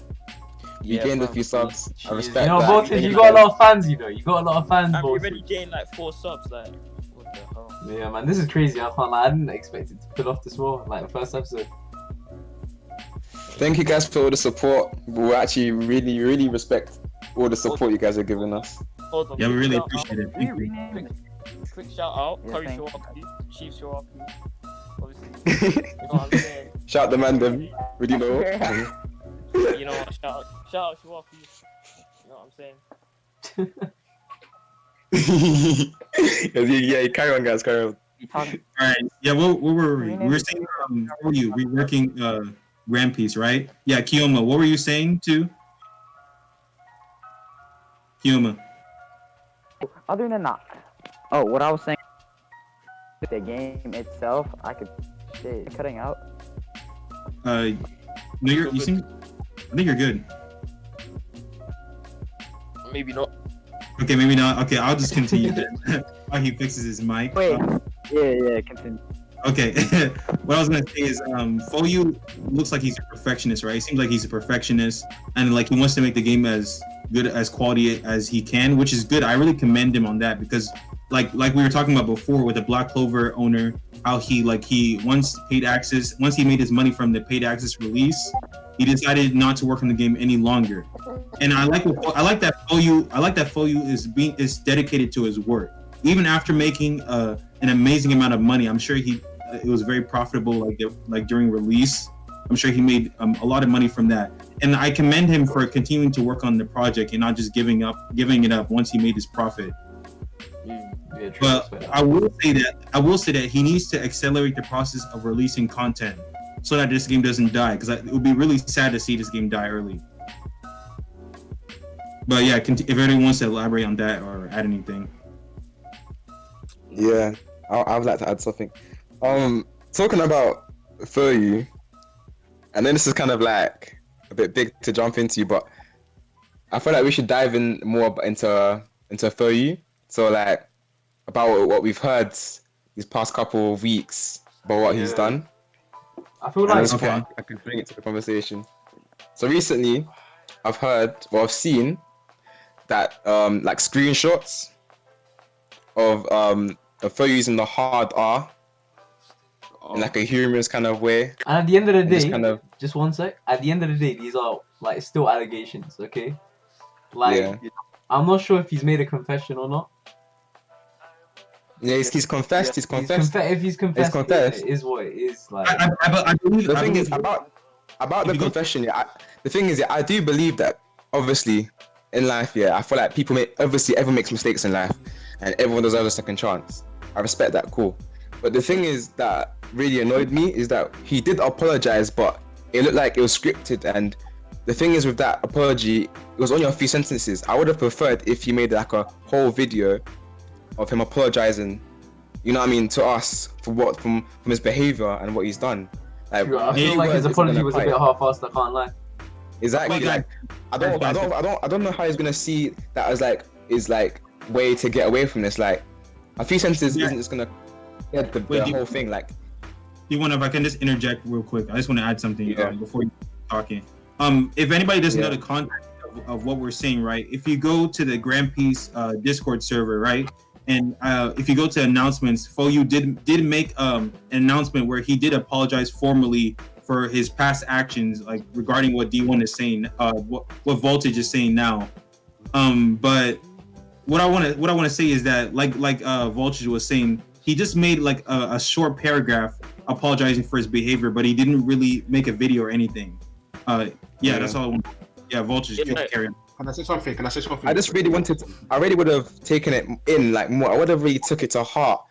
[SPEAKER 3] You gained a few subs. I respect
[SPEAKER 1] you know,
[SPEAKER 3] that.
[SPEAKER 1] Voltage, you got a lot of fans, you know. You got a lot of fans,
[SPEAKER 6] I've
[SPEAKER 1] Voltage.
[SPEAKER 6] already gained like 4 subs. Like, what the hell?
[SPEAKER 1] Yeah, man, this is crazy. I can't lie. I didn't expect it to pull off this well, like the first episode.
[SPEAKER 3] Thank you guys for all the support. We actually really respect all the support you guys are giving us.
[SPEAKER 6] Hold on.
[SPEAKER 2] Yeah, we
[SPEAKER 6] quick
[SPEAKER 2] really
[SPEAKER 6] shout out-
[SPEAKER 2] appreciate it.
[SPEAKER 5] Can you
[SPEAKER 2] Thank you.
[SPEAKER 5] rename it?
[SPEAKER 6] Quick shout out,
[SPEAKER 5] Yeah,
[SPEAKER 6] Curry
[SPEAKER 5] thank you.
[SPEAKER 6] Shawaki, Chief Shawaki. Obviously, you know what I'm saying.
[SPEAKER 3] Shout the man them. We do know.
[SPEAKER 6] You know what? Shout out Shawaki. You know what I'm saying.
[SPEAKER 3] yeah, carry on, guys. Carry on.
[SPEAKER 5] You talking-
[SPEAKER 2] All right. Yeah. What were we? We were saying what were you reworking Grand Piece, right? Yeah, Kiyoma. What were you saying too? Kiyoma.
[SPEAKER 5] Other than that, what I was saying, the game itself, I could shit cutting out.
[SPEAKER 2] No, you seem. I think you're good.
[SPEAKER 6] Maybe not.
[SPEAKER 2] Okay, maybe not. Okay, I'll just continue then. While he fixes his mic.
[SPEAKER 5] Wait, yeah, continue.
[SPEAKER 2] Okay. What I was gonna say is, Phoeyu looks like he's a perfectionist, right? It seems like he's a perfectionist, and like he wants to make the game as good as quality as he can, which is good. I really commend him on that because like we were talking about before with the Black Clover owner, how he once he made his money from the paid access release, he decided not to work on the game any longer. And I like that Phoeyu is dedicated to his work. Even after making an amazing amount of money, I'm sure it was very profitable like during release. I'm sure he made a lot of money from that. And I commend him for continuing to work on the project and not just giving it up once he made his profit.
[SPEAKER 1] Yeah, true,
[SPEAKER 2] but I will say that he needs to accelerate the process of releasing content so that this game doesn't die, because it would be really sad to see this game die early. But yeah, if anyone wants to elaborate on that or add anything.
[SPEAKER 3] Yeah, I would like to add something. Talking about Phoeyu, and then this is kind of like a bit big to jump into, but I feel like we should dive in more into Phoeyu. So like about what we've heard these past couple of weeks about what he's done.
[SPEAKER 1] I feel like
[SPEAKER 3] I could bring it to the conversation. So recently, I've seen that like screenshots of Phoeyu using the hard R in like a humorous kind of way.
[SPEAKER 1] And at the end of the day,
[SPEAKER 3] just
[SPEAKER 1] one sec. At the end of the day, these are like still allegations, okay? Like, I'm not sure if he's made a confession or not.
[SPEAKER 3] Yeah, he's confessed. He's confessed.
[SPEAKER 1] If he's confessed, it is what it is. Like,
[SPEAKER 3] I believe the thing is about the confession. Yeah, the thing is, I do believe that obviously in life, I feel like everyone makes mistakes in life, and everyone deserves a second chance. I respect that, cool. But the thing is that really annoyed me is that he did apologize, but it looked like it was scripted. And the thing is with that apology, it was only a few sentences. I would have preferred if he made like a whole video of him apologizing, you know what I mean, to us from his behavior and what he's done. Like,
[SPEAKER 1] I feel like his apology was a bit half-assed. I can't lie.
[SPEAKER 3] Exactly. Like, I don't know how he's gonna see that as like way to get away from this. Like, a few sentences isn't just gonna get the whole thing. Like,
[SPEAKER 2] if I can just interject real quick, I just want to add something before you start talking. If anybody doesn't know the context of what we're saying, right? If you go to the Grand Peace Discord server, right? And if you go to announcements, Phoeyu did make an announcement where he did apologize formally for his past actions, like regarding what D1 is saying, what Voltage is saying now. But what I want to say is that like Voltage was saying, he just made like a short paragraph apologizing for his behavior, but he didn't really make a video or anything. That's all. Voltage, carry on.
[SPEAKER 4] Can I say something?
[SPEAKER 3] I just really I really would have taken it in like more. I would have really took it to heart,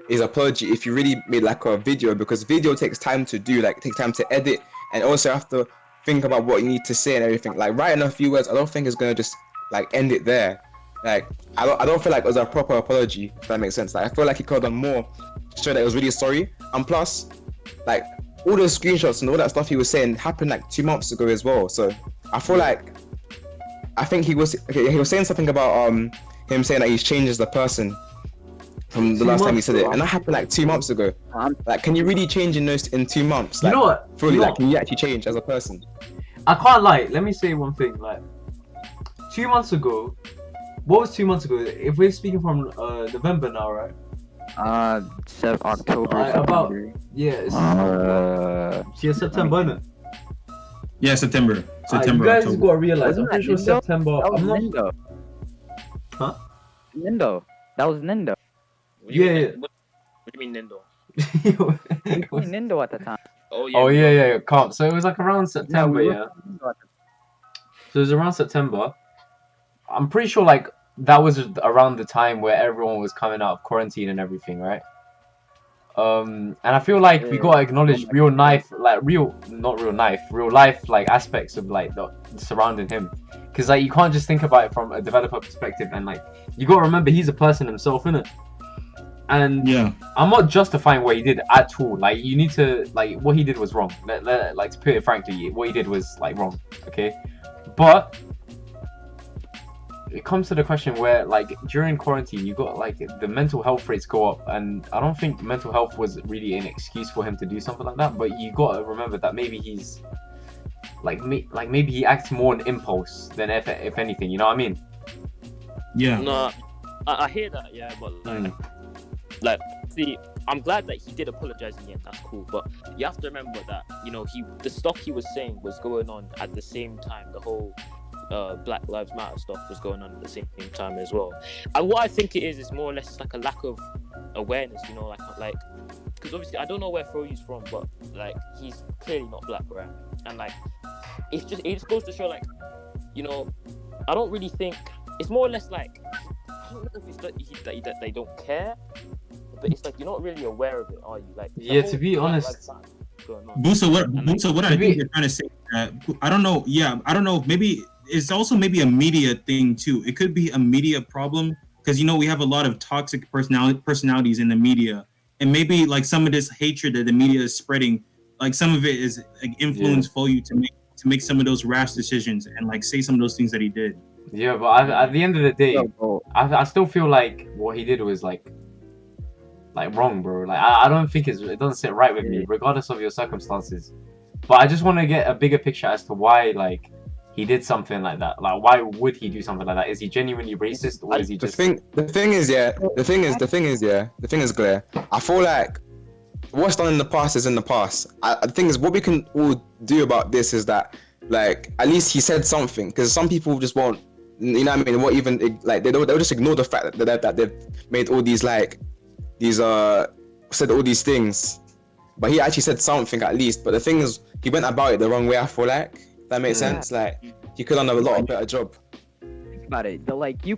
[SPEAKER 3] his apology, if you really made like a video, because video takes time to do, like take time to edit, and also have to think about what you need to say and everything. Like writing a few words, I don't think it's gonna just like end it there. Like I don't feel like it was a proper apology, if that makes sense. Like I feel like he could have done more to show that he was really sorry. And plus, like all those screenshots and all that stuff he was saying happened like 2 months ago as well. So I feel like he was saying something about him saying that he's changed as a person from the last time he said it, and that happened like 2 months ago. Like, can you really change in 2 months? Like,
[SPEAKER 1] you know what?
[SPEAKER 3] Fully, like, can you actually change as a person?
[SPEAKER 1] I can't lie. Let me say one thing. Like, 2 months ago, what was 2 months ago? If we're speaking from November now, right?
[SPEAKER 5] October.
[SPEAKER 1] September, innit?
[SPEAKER 2] Yeah, September.
[SPEAKER 1] You guys
[SPEAKER 2] October.
[SPEAKER 1] gotta realize, I'm pretty sure September.
[SPEAKER 5] Nindo.
[SPEAKER 1] Huh?
[SPEAKER 5] Nindo. That was Nindo.
[SPEAKER 6] What do you mean Nindo?
[SPEAKER 5] Nindo at the time.
[SPEAKER 6] Oh yeah.
[SPEAKER 1] Calm. So it was like around September, So it was around September. I'm pretty sure like that was around the time where everyone was coming out of quarantine and everything, right? And I feel like we gotta acknowledge real life like aspects of like the surrounding him, because like you can't just think about it from a developer perspective, and like you gotta remember he's a person himself, innit? And I'm not justifying what he did at all. Like you need to like what he did was wrong. Like to put it frankly, what he did was like wrong. Okay, but it comes to the question where like during quarantine you got like the mental health rates go up, and I don't think mental health was really an excuse for him to do something like that, but you got to remember that maybe he's like maybe he acts more on impulse than if anything. You know what I mean?
[SPEAKER 2] Yeah.
[SPEAKER 6] No, I hear that, yeah, but like, see, I'm glad that he did apologize in the end. That's cool, but you have to remember that the stuff he was saying was going on at the same time. The whole Black Lives Matter stuff was going on at the same time as well. And what I think it is more or less like a lack of awareness, like because obviously I don't know where Phoeyu's from, but like he's clearly not black, right? And like it just goes to show, like, I don't really think it's more or less like, I don't know if it's that they don't care, but it's like you're not really aware of it, are you? Like,
[SPEAKER 1] Yeah, to be honest.
[SPEAKER 2] Busa, what I think you're trying to say, I don't know. Yeah, I don't know. Maybe it's also maybe a media thing too. It could be a media problem because we have a lot of toxic personalities in the media, and maybe like some of this hatred that the media is spreading, like some of it is like influence Phoeyu to make some of those rash decisions and like say some of those things that he did.
[SPEAKER 1] Yeah, but at the end of the day, I still feel like what he did was like wrong, bro. Like I don't think it doesn't sit right with me, regardless of your circumstances. But I just want to get a bigger picture as to why like he did something like that. Like, why would he do something like that? Is he genuinely racist, or is he just?
[SPEAKER 3] The thing is, Claire. I feel like what's done in the past is in the past. The thing is, what we can all do about this is that, like, at least he said something, because some people just won't. You know what I mean? What even like they'll just ignore the fact that they've made all these said all these things, but he actually said something at least. But the thing is, he went about it the wrong way. I feel like, if that makes sense. Like, he could have done a lot better job.
[SPEAKER 5] Think about it.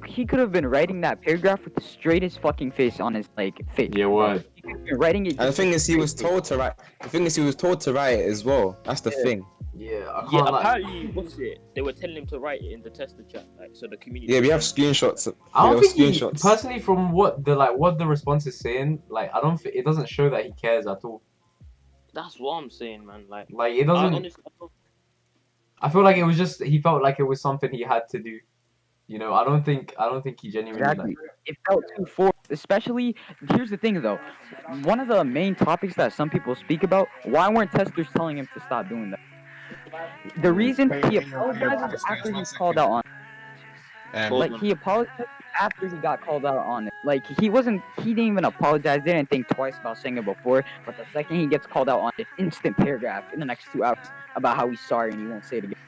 [SPEAKER 5] He could have been writing that paragraph with the straightest fucking face on his face.
[SPEAKER 1] Yeah, what?
[SPEAKER 5] He could have been writing it.
[SPEAKER 3] And the thing is, he was told to write. The thing is, he was told to write it as well. That's the thing.
[SPEAKER 1] Yeah,
[SPEAKER 6] apparently, they were telling him to write it in the tester chat, like, so the community.
[SPEAKER 3] Yeah, we have screenshots.
[SPEAKER 1] I don't think personally, from what the response is saying, like, I don't think it doesn't show that he cares at all.
[SPEAKER 6] That's what I'm saying, man. Like
[SPEAKER 1] it doesn't. I feel like it was just he felt like it was something he had to do. I don't think he genuinely.
[SPEAKER 5] Exactly. It felt too forced. Especially, here's the thing though. One of the main topics that some people speak about: why weren't testers telling him to stop doing that? The reason he apologized after he called out on it. He apologized after he got called out on it. Like, he didn't even apologize, didn't think twice about saying it before, but the second he gets called out on it, instant paragraph in the next 2 hours about how he's sorry and he won't say it again.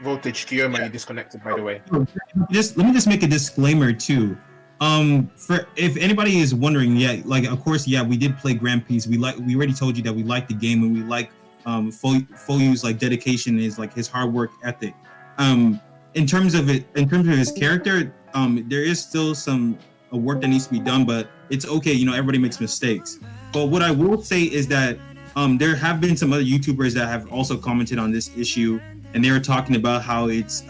[SPEAKER 4] Voltage to your money disconnected, by the way.
[SPEAKER 2] Let me just make a disclaimer too. For if anybody is wondering, of course, we did play Grand Peace. We already told you that we like the game and we like Phoeyu's like dedication is like his hard work ethic. In terms of his character, there is still some work that needs to be done, but it's okay. Everybody makes mistakes. But what I will say is that there have been some other YouTubers that have also commented on this issue, and they were talking about how it's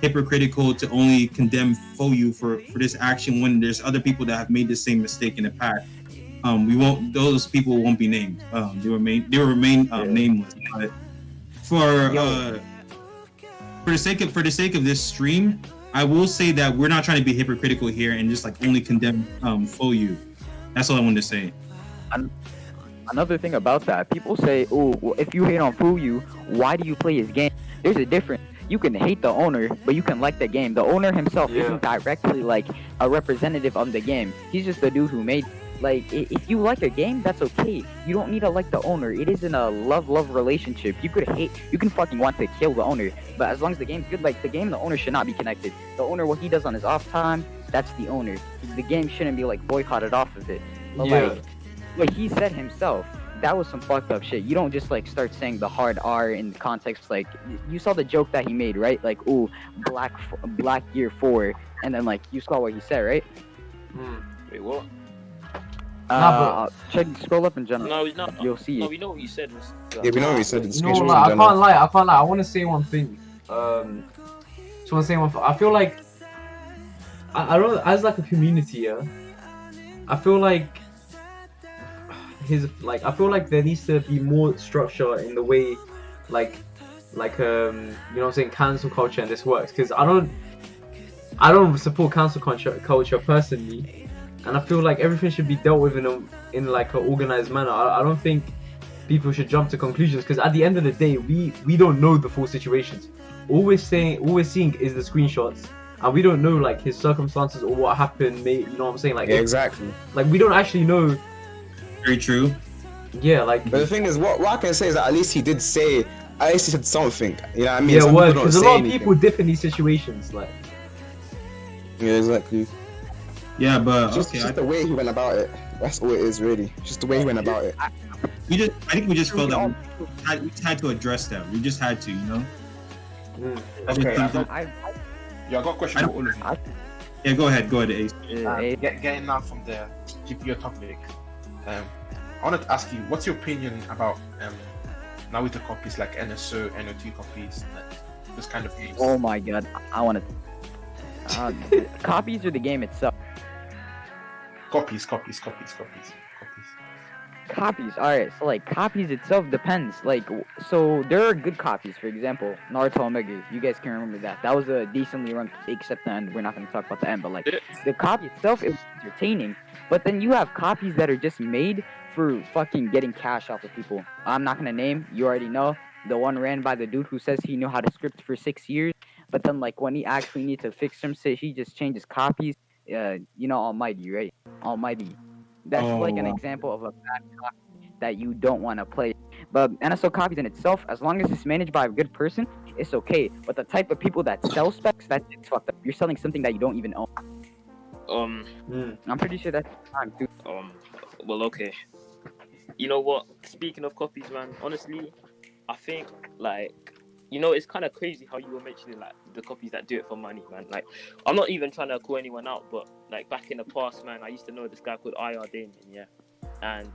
[SPEAKER 2] hypocritical to only condemn Phoeyu for this action when there's other people that have made the same mistake in the past. Those people won't be named. They will remain nameless. But for the sake of this stream, I will say that we're not trying to be hypocritical here and just like only condemn Phoeyu. That's all I wanted to say.
[SPEAKER 5] Another thing about that, people say, "Oh, well, if you hate on Phoeyu, why do you play his game?" There's a difference. You can hate the owner, but you can like the game. The owner himself isn't directly like a representative of the game. He's just the dude who made. Like, if you like a game, that's okay. You don't need to like the owner. It isn't a love relationship. You can fucking want to kill the owner, but as long as the game's good, like the game and the owner should not be connected. The owner, what he does on his off time, that's the owner. The game shouldn't be like boycotted off of it. But like he said himself, that was some fucked up shit. You don't just like start saying the hard R in the context. Like, you saw the joke that he made, right? Like, ooh, black year 4, and then like you saw what he said, right?
[SPEAKER 6] Wait, what?
[SPEAKER 5] Scroll up in general.
[SPEAKER 6] No, he's not.
[SPEAKER 5] You'll see
[SPEAKER 6] No,
[SPEAKER 5] it.
[SPEAKER 6] we know what you said.
[SPEAKER 3] Yeah, we know what you said.
[SPEAKER 1] I can't lie. I want to say one thing. Just want to say one thing. I feel like I don't, as like a community, I feel like I feel like there needs to be more structure in the way, you know what I'm saying, cancel culture and this works. Because I don't support cancel culture personally, and I feel like everything should be dealt with in like an organized manner. I don't think people should jump to conclusions, because at the end of the day, we don't know the full situations. All we're seeing is the screenshots, and we don't know like his circumstances or what happened. You know what I'm saying? Like
[SPEAKER 3] Yeah, exactly.
[SPEAKER 1] like we don't actually know.
[SPEAKER 2] Very true.
[SPEAKER 1] Yeah, like.
[SPEAKER 3] But the thing is, what I can say is that at least he did say. At least he said something. You know what I mean?
[SPEAKER 1] Yeah,
[SPEAKER 3] Some
[SPEAKER 1] well,
[SPEAKER 3] people don't
[SPEAKER 1] because a
[SPEAKER 3] say
[SPEAKER 1] lot of
[SPEAKER 3] anything.
[SPEAKER 1] people dip in these situations, like.
[SPEAKER 3] Yeah, exactly.
[SPEAKER 2] Yeah, but
[SPEAKER 3] Just the way he went about it. That's all it is, really. Just the way he went about it.
[SPEAKER 2] I think we just felt that we just had to address that. We just had to, you know. I just
[SPEAKER 4] Okay,
[SPEAKER 2] think that-
[SPEAKER 4] Yeah, I got a question for all of you.
[SPEAKER 2] yeah, go ahead, Ace.
[SPEAKER 4] Getting now from the GPU topic, I wanted to ask you, what's your opinion about Naruto copies like NSO, NO2 copies, this kind of things?
[SPEAKER 5] Oh my god, I want to. Copies or the game itself?
[SPEAKER 4] Copies.
[SPEAKER 5] Copies. Alright, so like copies itself depends. Like, so there are good copies. For example, Naruto Omega. You guys can remember that. That was a decently run, except the end. We're not going to talk about the end, but like the copy itself, it was entertaining. But then you have copies that are just made for fucking getting cash off of people. I'm not going to name. You already know. The one ran by the dude who says he knew how to script for 6 years. But then like when he actually needs to fix some shit, he just changes copies. You know Almighty, right? Almighty. That's like an example of a bad copy that you don't want to play. But NSO copies in itself, as long as it's managed by a good person, it's okay. But the type of people that sell specs, that's fucked up. You're selling something that you don't even own. I'm pretty sure that's the time too.
[SPEAKER 6] Well, okay. You know what? Speaking of copies, man, honestly, I think like, you know, it's kind of crazy how you were mentioning like the copies that do it for money, man. Like, I'm not even trying to call anyone out, but like back in the past, man, I used to know this guy called IR Damien, yeah. And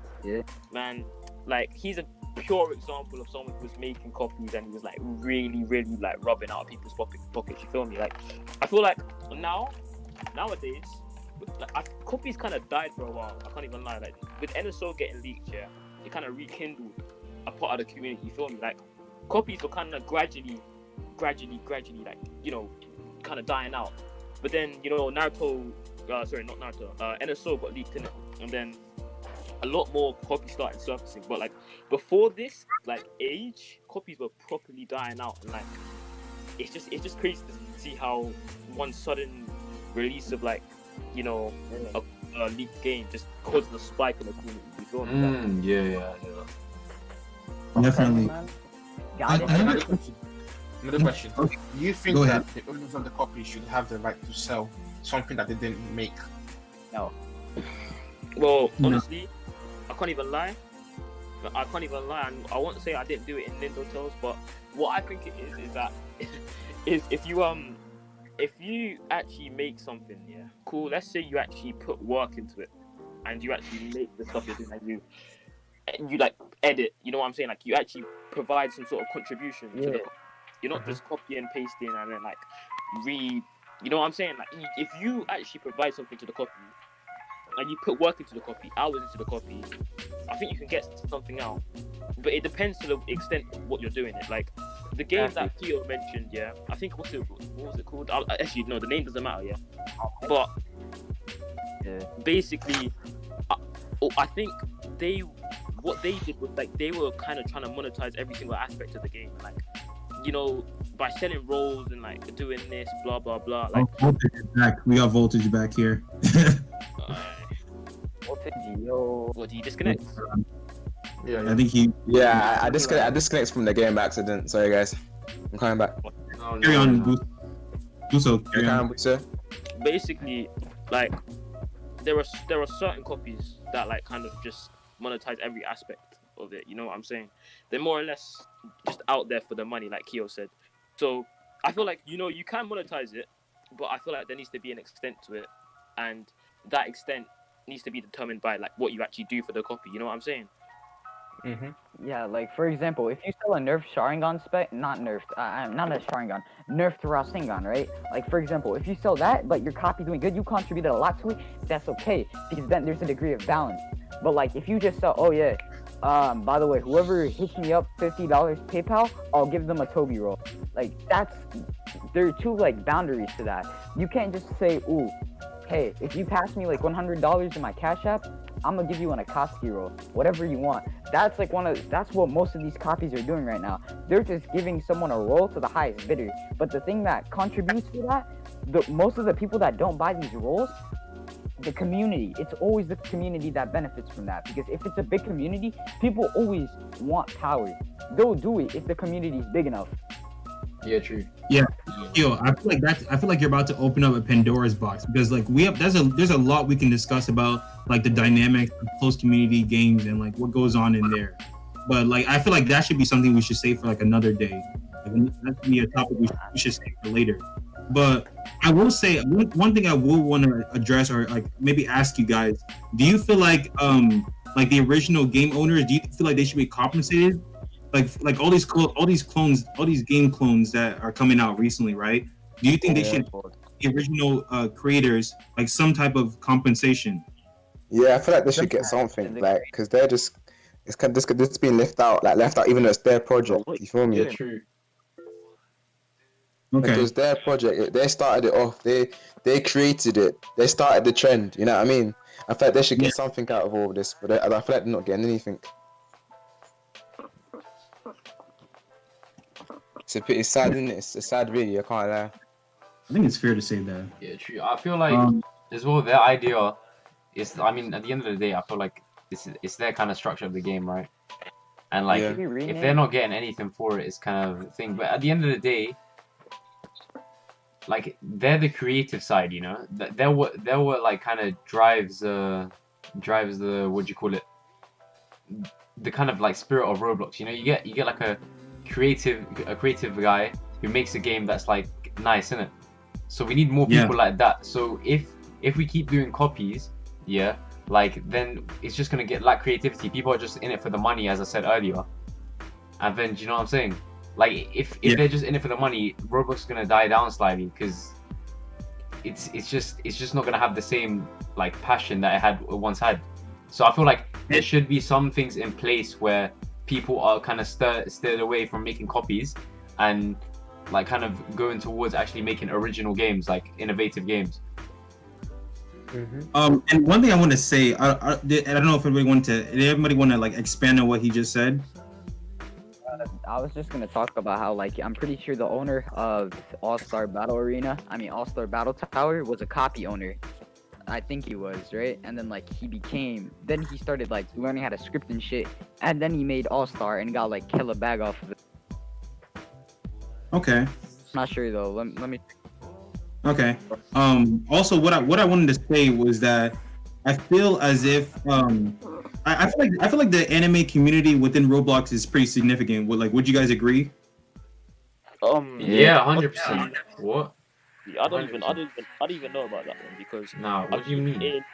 [SPEAKER 6] man, like he's a pure example of someone who was making copies and he was like really like rubbing out people's pockets. You feel me? Like, I feel like nowadays, like, copies kind of died for a while. I can't even lie. Like with NSO getting leaked, yeah, it kind of rekindled a part of the community. You feel me? Like copies were kind of gradually, like, you know, kind of dying out. But then, you know, NSO got leaked in it, and then a lot more copies started surfacing. But like before this, like age, copies were properly dying out, and like it's just crazy to see how one sudden release of like, you know, a leaked game just caused a spike in the community. You feel me?
[SPEAKER 1] Yeah.
[SPEAKER 2] Definitely.
[SPEAKER 4] Another question.
[SPEAKER 2] Okay.
[SPEAKER 4] Do you think
[SPEAKER 2] Go
[SPEAKER 4] that
[SPEAKER 2] ahead.
[SPEAKER 4] the owners of the copy should have the right to sell something that they didn't make?
[SPEAKER 5] No.
[SPEAKER 6] Well, honestly, I can't even lie. And I won't say I didn't do it in Nindo Tales, but what I think it is that if you actually make something, yeah, cool. Let's say you actually put work into it, and you actually make the stuff you're doing, and you like edit. You know what I'm saying? Like you actually provide some sort of contribution to the. You're not just copy and pasting and then like read. You know what I'm saying? Like if you actually provide something to the copy, and you put work into the copy, hours into the copy, I think you can get something out. But it depends to the extent of what you're doing it. Like the game that Phoeyu mentioned, yeah. I think what was it called? Actually, no, the name doesn't matter, yeah. But basically, I think what they did was like they were kind of trying to monetize every single aspect of the game, like, you know, by selling roles and like doing this, blah blah blah. Like
[SPEAKER 2] Voltage is back. We got Voltage back here.
[SPEAKER 6] What, did you disconnect?
[SPEAKER 2] I think he.
[SPEAKER 3] Yeah, I disconnected from the game by accident. Sorry, guys. I'm coming back.
[SPEAKER 2] Carry on, Buso. Carry on.
[SPEAKER 6] Basically, like there are certain copies that like kind of just monetize every aspect of it. You know what I'm saying? They're more or less just out there for the money, like Kyo said. So I feel like, you know, you can monetize it, but I feel like there needs to be an extent to it, and that extent needs to be determined by like what you actually do for the copy. You know what I'm saying?
[SPEAKER 5] Yeah, like for example, if you sell a nerfed Sharingan spec, not a Sharingan, nerfed Rasengan, right? Like for example, if you sell that, but your copy doing good, you contributed a lot to it, that's okay, because then there's a degree of balance. But like if you just sell, oh yeah, by the way, whoever hits me up $50 PayPal, I'll give them a Toby roll. Like there are two like boundaries to that. You can't just say, ooh, hey, if you pass me like $100 in my Cash App, I'm gonna give you an Akatsuki roll, whatever you want. That's like that's what most of these copies are doing right now. They're just giving someone a roll to the highest bidder. But the thing that contributes to that, most of the people that don't buy these rolls, the community. It's always the community that benefits from that, because if it's a big community, people always want power. They'll do it if the community is big enough.
[SPEAKER 1] Yeah, true.
[SPEAKER 2] Yeah, yo, I feel like you're about to open up a Pandora's box, because like there's a lot we can discuss about like the dynamics of closed community games and like what goes on in there. But like I feel like that should be something we should save for like another day. Like, that should be a topic we should save for later. But I will say one thing I will want to address, or like maybe ask you guys: do you feel like the original game owners, do you feel like they should be compensated? Like all these clones, all these game clones that are coming out recently, right? Do you think they should, the original creators, like some type of compensation?
[SPEAKER 3] Yeah, I feel like they should get something, like, because they're just this being left out, even though it's their project. You feel me?
[SPEAKER 1] Yeah, true.
[SPEAKER 2] Okay.
[SPEAKER 3] It was their project. They started it off. They created it. They started the trend. You know what I mean? I feel like they should get something out of all of this, but I feel like they're not getting anything. It's sad, isn't it? It's sad, really. I can't lie.
[SPEAKER 2] I think it's fair to say that.
[SPEAKER 1] Yeah, true. I feel like as well their idea is. I mean, at the end of the day, I feel like it's their kind of structure of the game, right? And like, if they're not getting anything for it, it's kind of a thing. But at the end of the day, like they're the creative side, you know. They're what like kind of drives the what do you call it? The kind of like spirit of Roblox. You know, you get like a creative guy who makes a game that's like nice, isn't it? So we need more people like that. So if we keep doing copies, like then it's just gonna get lack creativity. People are just in it for the money, as I said earlier. And then do you know what I'm saying? Like if they're just in it for the money, Roblox is gonna die down slightly, because it's just not gonna have the same like passion that it once had. So I feel like there should be some things in place where people are kind of steered away from making copies and like kind of going towards actually making original games, like innovative games.
[SPEAKER 2] And one thing I want to say, I don't know if did everybody want to like expand on what he just said?
[SPEAKER 5] I was just gonna talk about how, like, I'm pretty sure the owner of All-Star Battle Tower was a copy owner. I think he was, right? And then like then he started like learning how to script and shit, and then he made All-Star and got like killer bag off of it.
[SPEAKER 2] Okay.
[SPEAKER 5] Not sure though. Let me.
[SPEAKER 2] Okay. Also, what I wanted to say was that I feel as if I feel like the anime community within Roblox is pretty significant. Would you guys agree?
[SPEAKER 1] Yeah, 100%. What?
[SPEAKER 6] I don't even know about that one, because
[SPEAKER 1] what do you mean?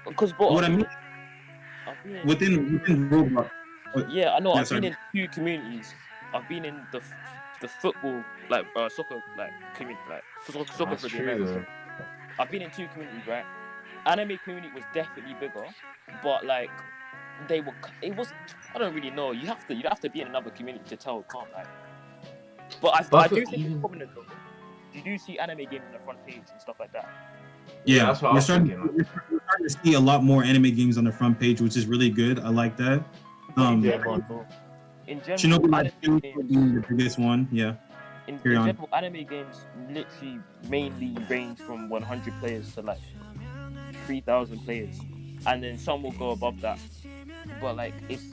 [SPEAKER 6] Because
[SPEAKER 2] what I mean within Roblox.
[SPEAKER 6] Yeah, I know. I've been in two communities. I've been in the football, like soccer, like community, like soccer for the Americans. I've been in two communities, right? Anime community was definitely bigger, but like it was. I don't really know. You have to be in another community to tell, can't like. But I do think it's prominent though. You do see anime games on the front page and stuff like that.
[SPEAKER 2] Yeah,
[SPEAKER 1] that's what
[SPEAKER 2] we're starting to see a lot more anime games on the front page, which is really good. I like that.
[SPEAKER 6] In general,
[SPEAKER 2] Shinobi being the biggest one. Yeah.
[SPEAKER 6] In general, anime games literally mainly range from 100 players to like 3,000 players, and then some will go above that. But like, it's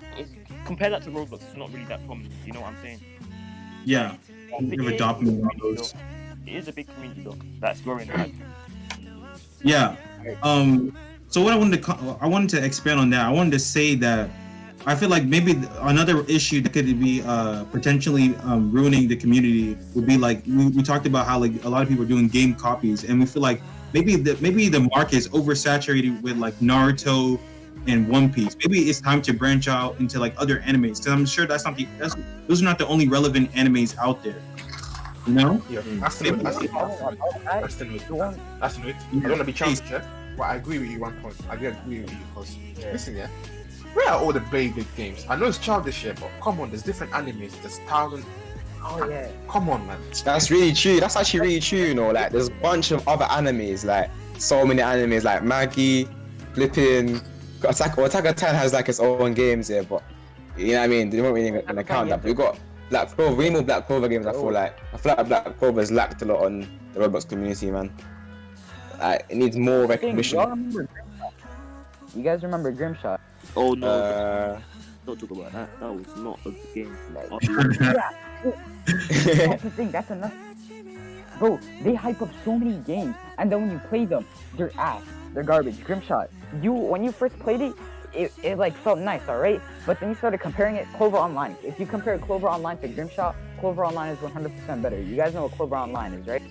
[SPEAKER 6] compare that to Roblox, it's not really that prominent. You know what I'm saying?
[SPEAKER 2] Yeah. We're adopting one of those.
[SPEAKER 6] It is a big community though that's growing.
[SPEAKER 2] Yeah. So what I wanted to expand on that. I wanted to say that I feel like maybe another issue that could be potentially ruining the community would be like we talked about how like a lot of people are doing game copies, and we feel like maybe the market is oversaturated with like Naruto and One Piece. Maybe it's time to branch out into like other animes, because I'm sure those are not the only relevant animes out there. No?
[SPEAKER 4] Yeah, that's the note. I don't want to be childish, but I agree with you one point. I do agree with you because listen, where are all the big games? I know it's childish here, but come on, there's different animes. There's thousands.
[SPEAKER 5] Oh yeah.
[SPEAKER 4] Come on, man.
[SPEAKER 3] That's really true. That's actually really true. You know, like there's a bunch of other animes, like so many animes, like Maggie, flipping, Attack on Titan has like its own games here, but you know what I mean. They don't really gonna count that. But we got Black Clover, way more Black Clover games. I feel like Black Clover's lacked a lot on the Roblox community, man. Like it needs more recognition.
[SPEAKER 5] You guys remember Grimshot?
[SPEAKER 6] Oh no, don't talk about that. That was not a game.
[SPEAKER 5] That's the thing. That's enough. Bro, they hype up so many games, and then when you play them, they're ass. They're garbage. Grimshot. When you first played it, it like felt nice, alright? But then you started comparing it Clover Online. If you compare Clover Online to Grimshot, Clover Online is 100% better. You guys know what Clover Online is, right?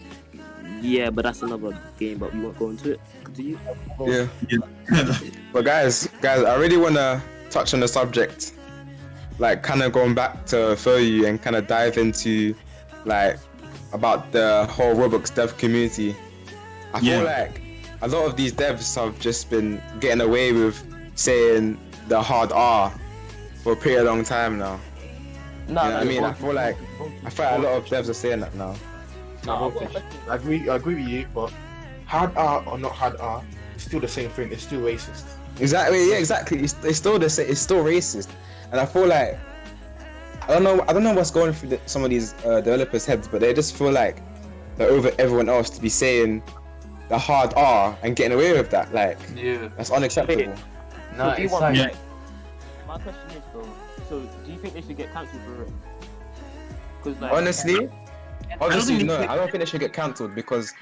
[SPEAKER 6] Yeah, but that's another game, but we won't go into it. Continue.
[SPEAKER 3] Yeah. But guys, I really wanna touch on the subject, like kind of going back to Phoeyu and kind of dive into like about the whole Roblox dev community. I feel like a lot of these devs have just been getting away with saying the hard R for a pretty long time now. You know what I mean? I feel like a lot of devs are saying that now.
[SPEAKER 4] I agree with you, but hard R or not hard R, it's still the same thing. It's still racist.
[SPEAKER 3] Exactly. Yeah, exactly. It's still the same. It's still racist, and I feel like I don't know what's going through some of these developers' heads, but they just feel like they're over everyone else to be saying the hard R and getting away with that. Like, that's unacceptable.
[SPEAKER 1] No, it's like...
[SPEAKER 6] My question is though, so do you think they should get cancelled for it? Because like,
[SPEAKER 3] honestly, no. I don't think they should get cancelled because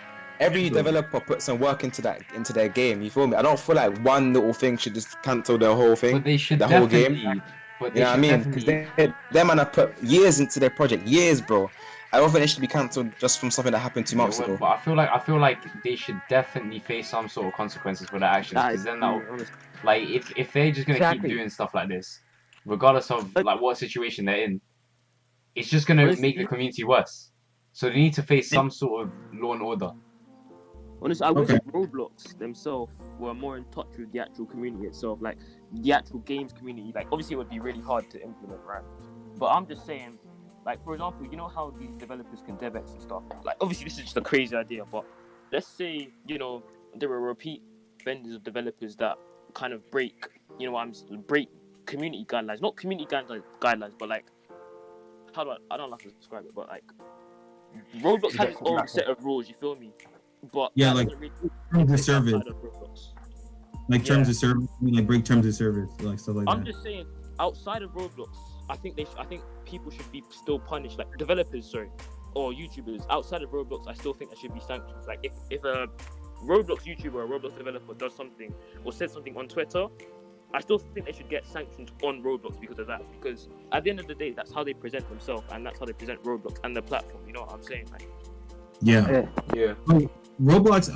[SPEAKER 3] every developer puts some work into their game. You feel me? I don't feel like one little thing should just cancel the whole thing.
[SPEAKER 1] But they should
[SPEAKER 3] the whole game.
[SPEAKER 1] But
[SPEAKER 3] you know what I mean? Because them man have put years into their project, bro. I don't think they should be cancelled just from something that happened 2 months ago.
[SPEAKER 1] But I feel like they should definitely face some sort of consequences for their actions. Because then like if they're just gonna keep doing stuff like this, regardless of like what situation they're in, it's just gonna make the community worse. So they need to face some sort of law and order.
[SPEAKER 6] Honestly, I wish Roblox themselves were more in touch with the actual community itself, like the actual games community. Like, obviously, it would be really hard to implement, right? But I'm just saying, like, for example, you know how these developers can DevX and stuff? Like, obviously, this is just a crazy idea, but let's say, you know, there are repeat vendors of developers that kind of break community guidelines. Not community guidelines, but like, I don't like to describe it, but like, Roblox has its own set of rules, you feel me? But
[SPEAKER 2] like terms of service, like terms of service, like break terms of service, like stuff like that.
[SPEAKER 6] I'm just saying, outside of Roblox, I think people should be still punished, like developers, or YouTubers. Outside of Roblox, I still think there should be sanctions. Like if a Roblox YouTuber or a Roblox developer does something or says something on Twitter, I still think they should get sanctioned on Roblox because of that. Because at the end of the day, that's how they present themselves and that's how they present Roblox and the platform. You know what I'm saying? Like,
[SPEAKER 2] yeah. Roblox,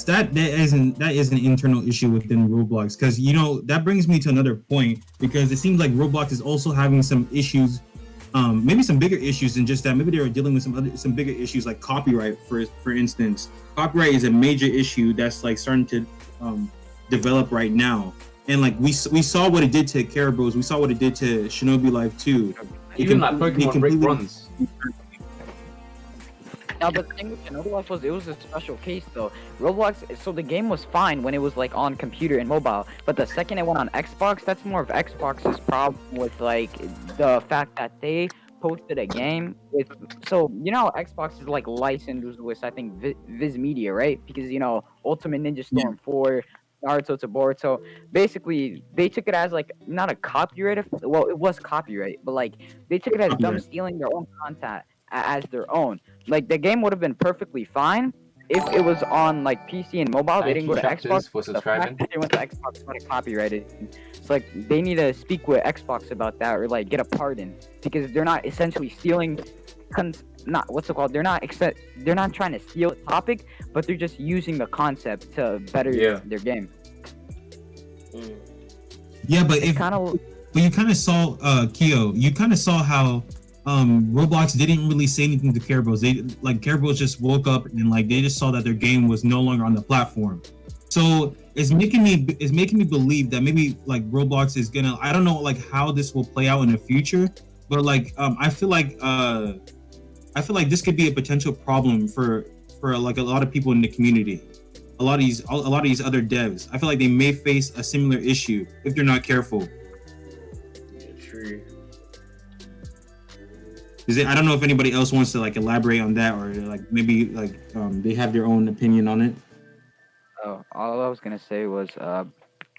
[SPEAKER 2] that is an internal issue within Roblox, because you know that brings me to another point, because it seems like Roblox is also having some issues, maybe some bigger issues than just that. Maybe they are dealing with some bigger issues like copyright, for instance. Copyright is a major issue that's like starting to develop right now, and like we saw what it did to Caribous, we saw what it did to Shinobi Life 2.
[SPEAKER 1] Even like Pokemon Break Bronze.
[SPEAKER 5] Now the thing with Shinobi was, it was a special case though. Roblox, so the game was fine when it was like on computer and mobile, but the second it went on Xbox, that's more of Xbox's problem with like the fact that they posted a game with, so you know Xbox is like licensed with I think Viz Media, right? Because you know Ultimate Ninja Storm 4, Naruto to Boruto, basically they took it as like not a copyright, well it was copyright, but like they took it as them stealing their own content as their own. Like the game would have been perfectly fine if it was on like PC and mobile. They didn't go to Xbox.
[SPEAKER 1] For subscribing.
[SPEAKER 5] They went to Xbox got it copyrighted. It's like they need to speak with Xbox about that, or like get a pardon, because they're not essentially stealing. They're not trying to steal the topic, but they're just using the concept to better their game.
[SPEAKER 2] Yeah, but you kind of saw Kyo. You kind of saw how Roblox didn't really say anything to Caribous. Caribous just woke up and like they just saw that their game was no longer on the platform. So it's making me believe that maybe like Roblox is gonna, I don't know like how this will play out in the future, but like I feel like this could be a potential problem for like a lot of people in the community. a lot of these other devs. I feel like they may face a similar issue if they're not careful.
[SPEAKER 1] Yeah, true.
[SPEAKER 2] I don't know if anybody else wants to like elaborate on that, or like maybe like they have their own opinion on it.
[SPEAKER 5] Oh, all I was gonna say was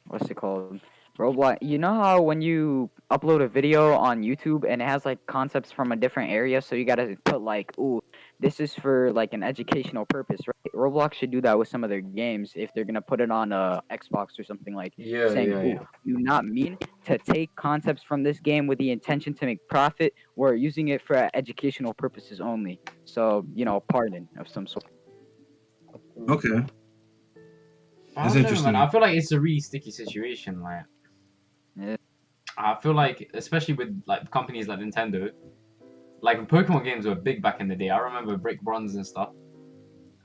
[SPEAKER 5] what's it called? Roblox. You know how when you upload a video on YouTube and it has like concepts from a different area, so you gotta put like, ooh, this is for like an educational purpose, right? Roblox should do that with some of their games if they're gonna put it on a Xbox or something, like saying, ooh, you not mean to take concepts from this game with the intention to make profit. We're using it for educational purposes only. So, you know, pardon of some sort.
[SPEAKER 2] Okay.
[SPEAKER 1] I
[SPEAKER 2] That's
[SPEAKER 1] don't know,
[SPEAKER 2] interesting.
[SPEAKER 1] man. I feel like it's a really sticky situation. Like,
[SPEAKER 5] Yeah.
[SPEAKER 1] I feel like, especially with like companies like Nintendo, like Pokemon games were big back in the day. I remember Brick Bronze and stuff,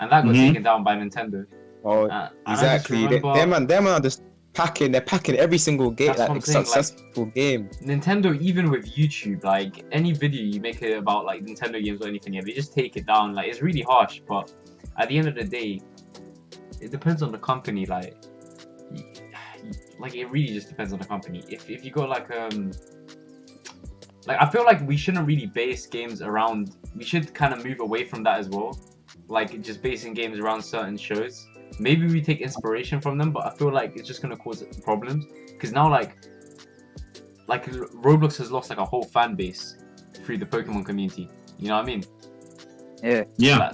[SPEAKER 1] and that got
[SPEAKER 2] Mhm.
[SPEAKER 1] taken down by Nintendo.
[SPEAKER 3] Oh,
[SPEAKER 1] And I just
[SPEAKER 3] exactly.
[SPEAKER 1] remember,
[SPEAKER 3] Them are just packing. They're packing every single game,
[SPEAKER 1] That's what I'm
[SPEAKER 3] like
[SPEAKER 1] saying, like-
[SPEAKER 3] successful game.
[SPEAKER 1] Nintendo, even with YouTube, like any video you make it about like Nintendo games or anything, yeah, they just take it down. Like it's really harsh, but at the end of the day, it depends on the company. Like it really just depends on the company. If you got like I feel like we shouldn't really base games around. We should kind of move away from that as well. Like just basing games around certain shows. Maybe we take inspiration from them, but I feel like it's just gonna cause problems. Because now like Roblox has lost like a whole fan base through the Pokemon community. You know what I mean?
[SPEAKER 5] Yeah.
[SPEAKER 2] Yeah.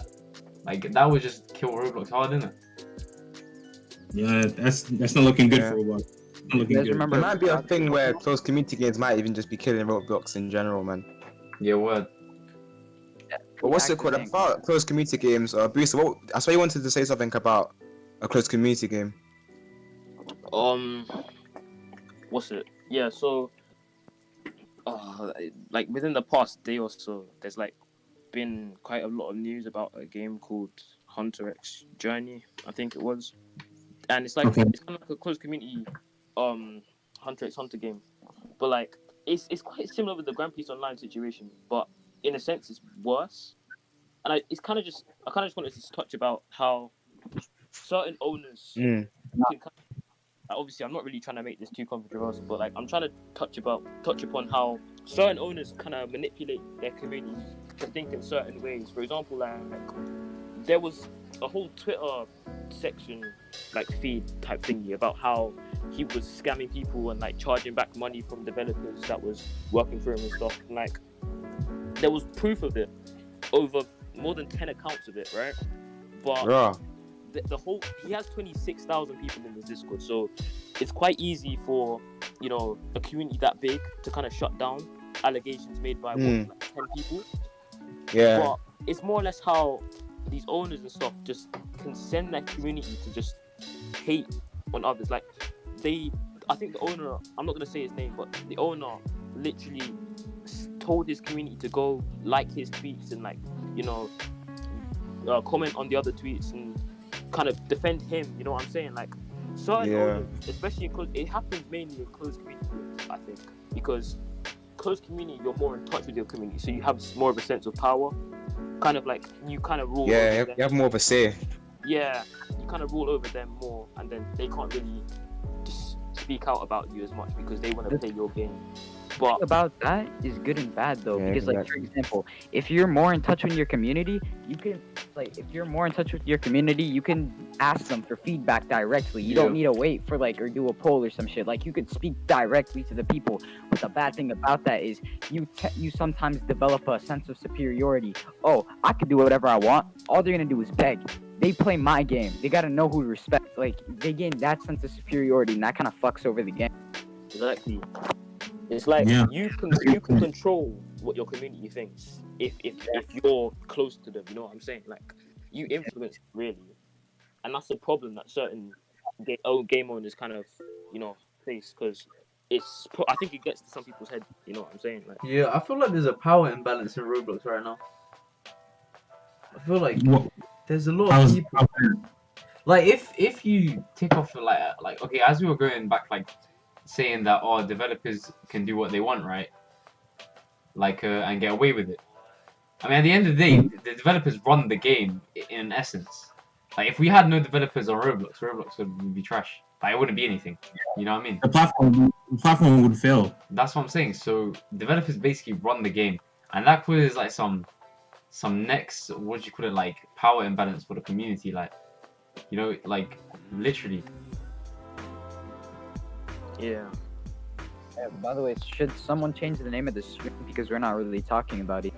[SPEAKER 1] That would just kill Roblox hard, isn't it?
[SPEAKER 2] Yeah, that's not looking good
[SPEAKER 3] Yeah.
[SPEAKER 2] for Roblox. Not
[SPEAKER 5] You
[SPEAKER 2] looking
[SPEAKER 5] guys
[SPEAKER 2] good.
[SPEAKER 5] remember?
[SPEAKER 3] There might be a thing where closed community games might even just be killing Roblox in general, man.
[SPEAKER 1] Yeah, word.
[SPEAKER 3] But what's it called? About closed community games, Bruce, I saw you wanted to say something about a closed community game.
[SPEAKER 6] What's it? Yeah, so like within the past day or so, there's like been quite a lot of news about a game called Hunter X Journey, I think it was. And it's like
[SPEAKER 2] Okay.
[SPEAKER 6] it's kind of like a closed community Hunter X Hunter game. But like it's quite similar with the Grand Prix Online situation, but in a sense it's worse. And I kind of just wanted to touch about how certain owners can obviously I'm not really trying to make this too controversial, but like I'm trying to touch upon how certain owners kind of manipulate their communities to think in certain ways. For example, like there was a whole Twitter section like feed type thingy about how he was scamming people and like charging back money from developers that was working for him and stuff. And like there was proof of it over more than 10 accounts of it, right? But
[SPEAKER 3] Yeah.
[SPEAKER 6] the whole he has 26,000 people in his Discord, so it's quite easy for a community that big to kind of shut down allegations made by like 10 people.
[SPEAKER 3] Yeah.
[SPEAKER 6] But it's more or less how these owners and stuff just can send their community to just hate on others. Like I think the owner, I'm not gonna say his name, but the owner literally told his community to go like his tweets and like comment on the other tweets and kind of defend him. You know what I'm saying? Like certain owners, especially because it happens mainly in closed community, I think, because closed community you're more in touch with your community, so you have more of a sense of power. Kind of like you kind of rule.
[SPEAKER 3] Yeah,
[SPEAKER 6] over them.
[SPEAKER 3] you have more of a say.
[SPEAKER 6] Yeah, you kind of rule over them more, and then they can't really just speak out about you as much because they want to play your game. But
[SPEAKER 5] About that is good and bad though,
[SPEAKER 3] Yeah,
[SPEAKER 5] because like for example, if you're more in touch with your community, you can ask them for feedback directly. You don't need to wait for or do a poll or some shit. Like you could speak directly to the people. But the bad thing about that is you sometimes develop a sense of superiority. Oh, I can do whatever I want. All they're gonna do is beg. They play my game. They gotta know who to respect. Like they gain that sense of superiority, and that kind of fucks over the game.
[SPEAKER 6] exactly. It's like you can control what your community thinks if you're close to them. You know what I'm saying? Like you influence really, and that's a problem that certain game owners kind of face because I think it gets to some people's head. You know what I'm saying? Like
[SPEAKER 1] Yeah, I feel like there's a power imbalance in Roblox right now. I feel like there's a lot of people. Like if you take off like okay, as we were going back saying that developers can do what they want, right? And get away with it. I mean, at the end of the day, the developers run the game in essence. Like if we had no developers on Roblox, Roblox would be trash. Like it wouldn't be anything. You know what I mean?
[SPEAKER 2] The platform would fail.
[SPEAKER 1] That's what I'm saying. So developers basically run the game, and that causes like some next, what do you call it, like power imbalance for the community. Like, you know, like literally.
[SPEAKER 6] Yeah.
[SPEAKER 5] Yeah, by the way, should someone change the name of the stream because we're not really talking about it?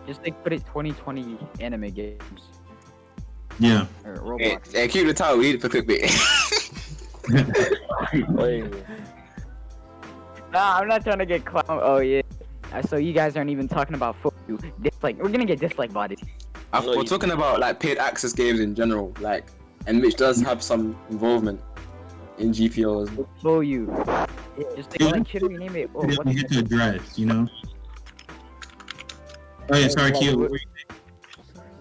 [SPEAKER 5] Just like put it 2020 anime games
[SPEAKER 2] Yeah.
[SPEAKER 5] or
[SPEAKER 3] Hey,
[SPEAKER 5] Roblox.
[SPEAKER 3] hey, keep the title. We need it for clickbait.
[SPEAKER 5] Nah, I'm not trying to get clown. Oh yeah. So you guys aren't even talking about Phoeyu. Dislike. We're gonna get dislike bodies.
[SPEAKER 3] We're talking about like paid access games in general, like, and which does have some involvement in GPO as well.
[SPEAKER 5] Phoeyu. Yeah, just like should we name it? Oh,
[SPEAKER 2] We
[SPEAKER 5] what's
[SPEAKER 2] get to address, you know. Oh yeah, sorry, Keo.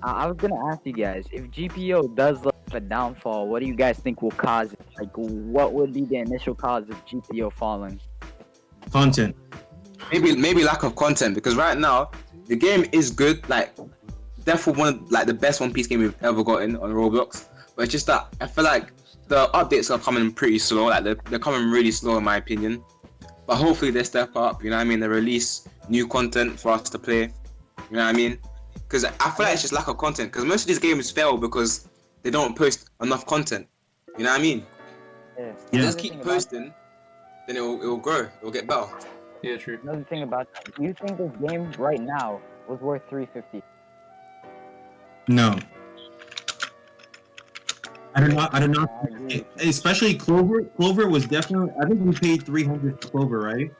[SPEAKER 5] I was gonna ask you guys if GPO does look like a downfall. What do you guys think will cause it? Like, what would be the initial cause of GPO falling?
[SPEAKER 2] Content.
[SPEAKER 3] Maybe lack of content, because right now the game is good, like definitely one of like the best One Piece game we've ever gotten on Roblox. But it's just that I feel like the updates are coming pretty slow. Like they're coming really slow in my opinion. But hopefully they step up. You know what I mean? They release new content for us to play. You know what I mean? Because I feel like it's just lack of content. Because most of these games fail because they don't post enough content. You know what I mean?
[SPEAKER 5] Yeah.
[SPEAKER 2] Yeah.
[SPEAKER 3] Just keep posting, then it'll grow. It'll get better.
[SPEAKER 1] Yeah, true.
[SPEAKER 5] Another thing about that, do you think this game right now was worth 350?
[SPEAKER 2] No. I do not.
[SPEAKER 5] I agree.
[SPEAKER 2] Especially Clover. Clover was definitely. I think we paid 300 for Clover, right?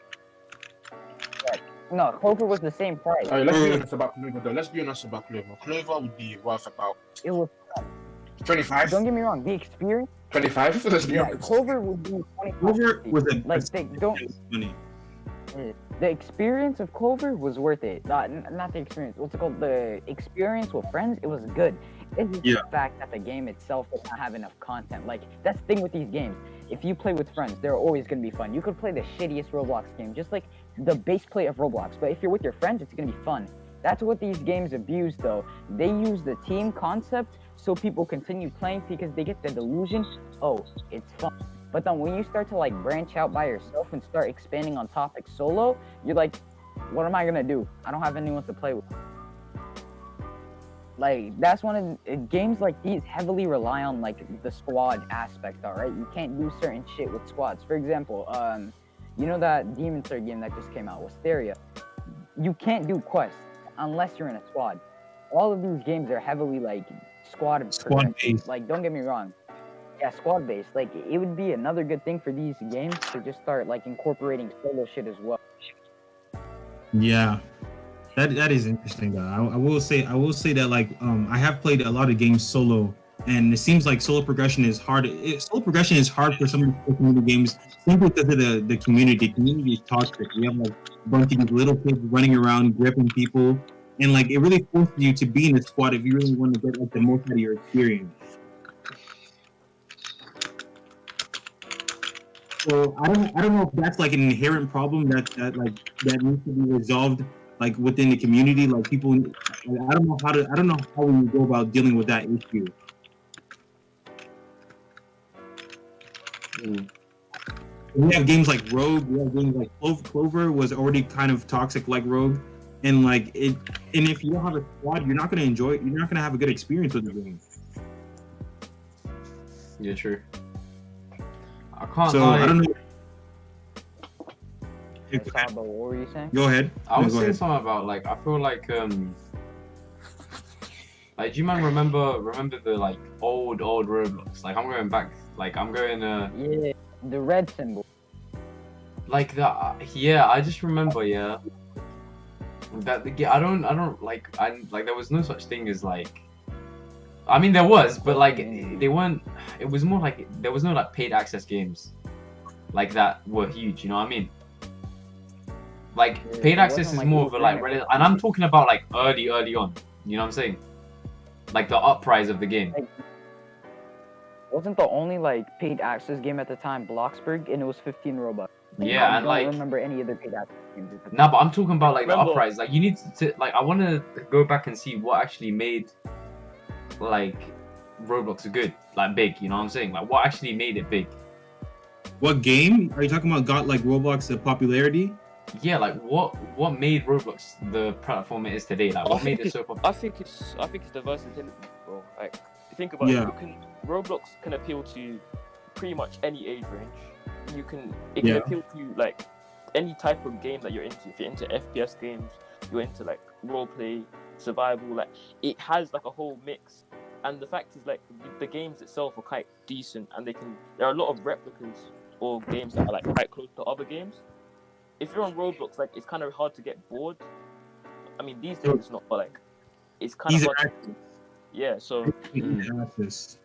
[SPEAKER 5] No, Clover was the same price.
[SPEAKER 4] Alright, let's be honest about Clover though. Let's be honest about Clover. Clover would be worth about
[SPEAKER 5] It was.
[SPEAKER 4] 25.
[SPEAKER 5] Don't get me wrong. The experience.
[SPEAKER 4] 25. Let's be
[SPEAKER 5] Yeah,
[SPEAKER 4] honest.
[SPEAKER 5] Clover would be 25.
[SPEAKER 2] Clover was a
[SPEAKER 5] Like they don't.
[SPEAKER 2] money.
[SPEAKER 5] The experience of Clover was worth it. Not the experience. What's it called? The experience with friends. It was good. It's just
[SPEAKER 2] Yeah.
[SPEAKER 5] the fact that the game itself does not have enough content. Like that's the thing with these games. If you play with friends, they're always gonna be fun. You could play the shittiest Roblox game, just like the base play of Roblox. But if you're with your friends, it's gonna be fun. That's what these games abuse, though. They use the team concept so people continue playing because they get the delusion, oh, it's fun. But then when you start to like branch out by yourself and start expanding on topics solo, you're like, what am I gonna do? I don't have anyone to play with. Like that's one of games like these heavily rely on like the squad aspect, all right? You can't do certain shit with squads. For example, you know that Demon Slayer game that just came out, Wisteria? You can't do quests unless you're in a squad. All of these games are heavily like squad
[SPEAKER 2] based.
[SPEAKER 5] Like don't get me wrong. Yeah, squad based. Like it would be another good thing for these games to just start like incorporating solo shit as well.
[SPEAKER 2] Yeah, that is interesting. Though I will say that like I have played a lot of games solo, and it seems like solo progression is hard. Solo progression is hard for some of the community games simply because of the community. The community is toxic. We have like a bunch of these little kids running around gripping people, and like it really forces you to be in a squad if you really want to get like the most out of your experience. So I don't know if that's like an inherent problem that needs to be resolved like within the community. Like people, I don't know how we go about dealing with that issue. We have games like Rogue. We have games like Clover was already kind of toxic like Rogue, and like it. And if you don't have a squad, you're not gonna enjoy it. You're not gonna have a good experience with the game.
[SPEAKER 1] Yeah, true. I can't
[SPEAKER 2] So
[SPEAKER 1] lie.
[SPEAKER 2] I don't know.
[SPEAKER 5] Sabo, what were you saying?
[SPEAKER 2] Go ahead.
[SPEAKER 1] I was
[SPEAKER 2] Go
[SPEAKER 1] saying
[SPEAKER 2] ahead.
[SPEAKER 1] something about like I feel like do you man remember the like old Roblox? Like I'm going back. Like I'm going
[SPEAKER 5] Yeah, the red symbol.
[SPEAKER 1] like that. Yeah, I just remember. Yeah. That the I don't like there was no such thing as like. I mean there was, but like they weren't. It was more like there was no like paid access games, like that were huge. You know what I mean? Like
[SPEAKER 5] Yeah,
[SPEAKER 1] paid
[SPEAKER 5] it
[SPEAKER 1] access
[SPEAKER 5] wasn't
[SPEAKER 1] is
[SPEAKER 5] like
[SPEAKER 1] more
[SPEAKER 5] you
[SPEAKER 1] of a
[SPEAKER 5] were
[SPEAKER 1] like,
[SPEAKER 5] paying it.
[SPEAKER 1] and I'm talking about like early on. You know what I'm saying? Like the uprise of the game.
[SPEAKER 5] Wasn't the only like paid access game at the time Bloxburg, and it was 15 Robux.
[SPEAKER 1] Yeah,
[SPEAKER 5] I
[SPEAKER 1] and
[SPEAKER 5] don't
[SPEAKER 1] like
[SPEAKER 5] remember any other paid access games.
[SPEAKER 1] nah, but I'm talking about like the
[SPEAKER 6] Remember-
[SPEAKER 1] uprise. Like you need to like I want to go back and see what actually made like Roblox good, like big. You know what I'm saying? Like what actually made it big?
[SPEAKER 2] What game are you talking about? Got like Roblox the popularity?
[SPEAKER 1] Yeah, like what made Roblox the platform it is today? Like
[SPEAKER 6] I
[SPEAKER 1] what made
[SPEAKER 6] think
[SPEAKER 1] it so popular?
[SPEAKER 6] I think it's the versatility, bro. Like, think about
[SPEAKER 2] Yeah.
[SPEAKER 6] it. Roblox can appeal to pretty much any age range. It can
[SPEAKER 2] Yeah.
[SPEAKER 6] appeal to like any type of game that you're into. If you're into FPS games, you're into like role play, survival. Like, it has like a whole mix. And the fact is, like, the games itself are quite decent, and there are a lot of replicas or games that are like quite close to other games. If you're on Roblox, like, it's kind of hard to get bored. I mean, these days it's not, but like, it's kind
[SPEAKER 2] These
[SPEAKER 6] of
[SPEAKER 2] are
[SPEAKER 6] hard. Yeah, so
[SPEAKER 2] It's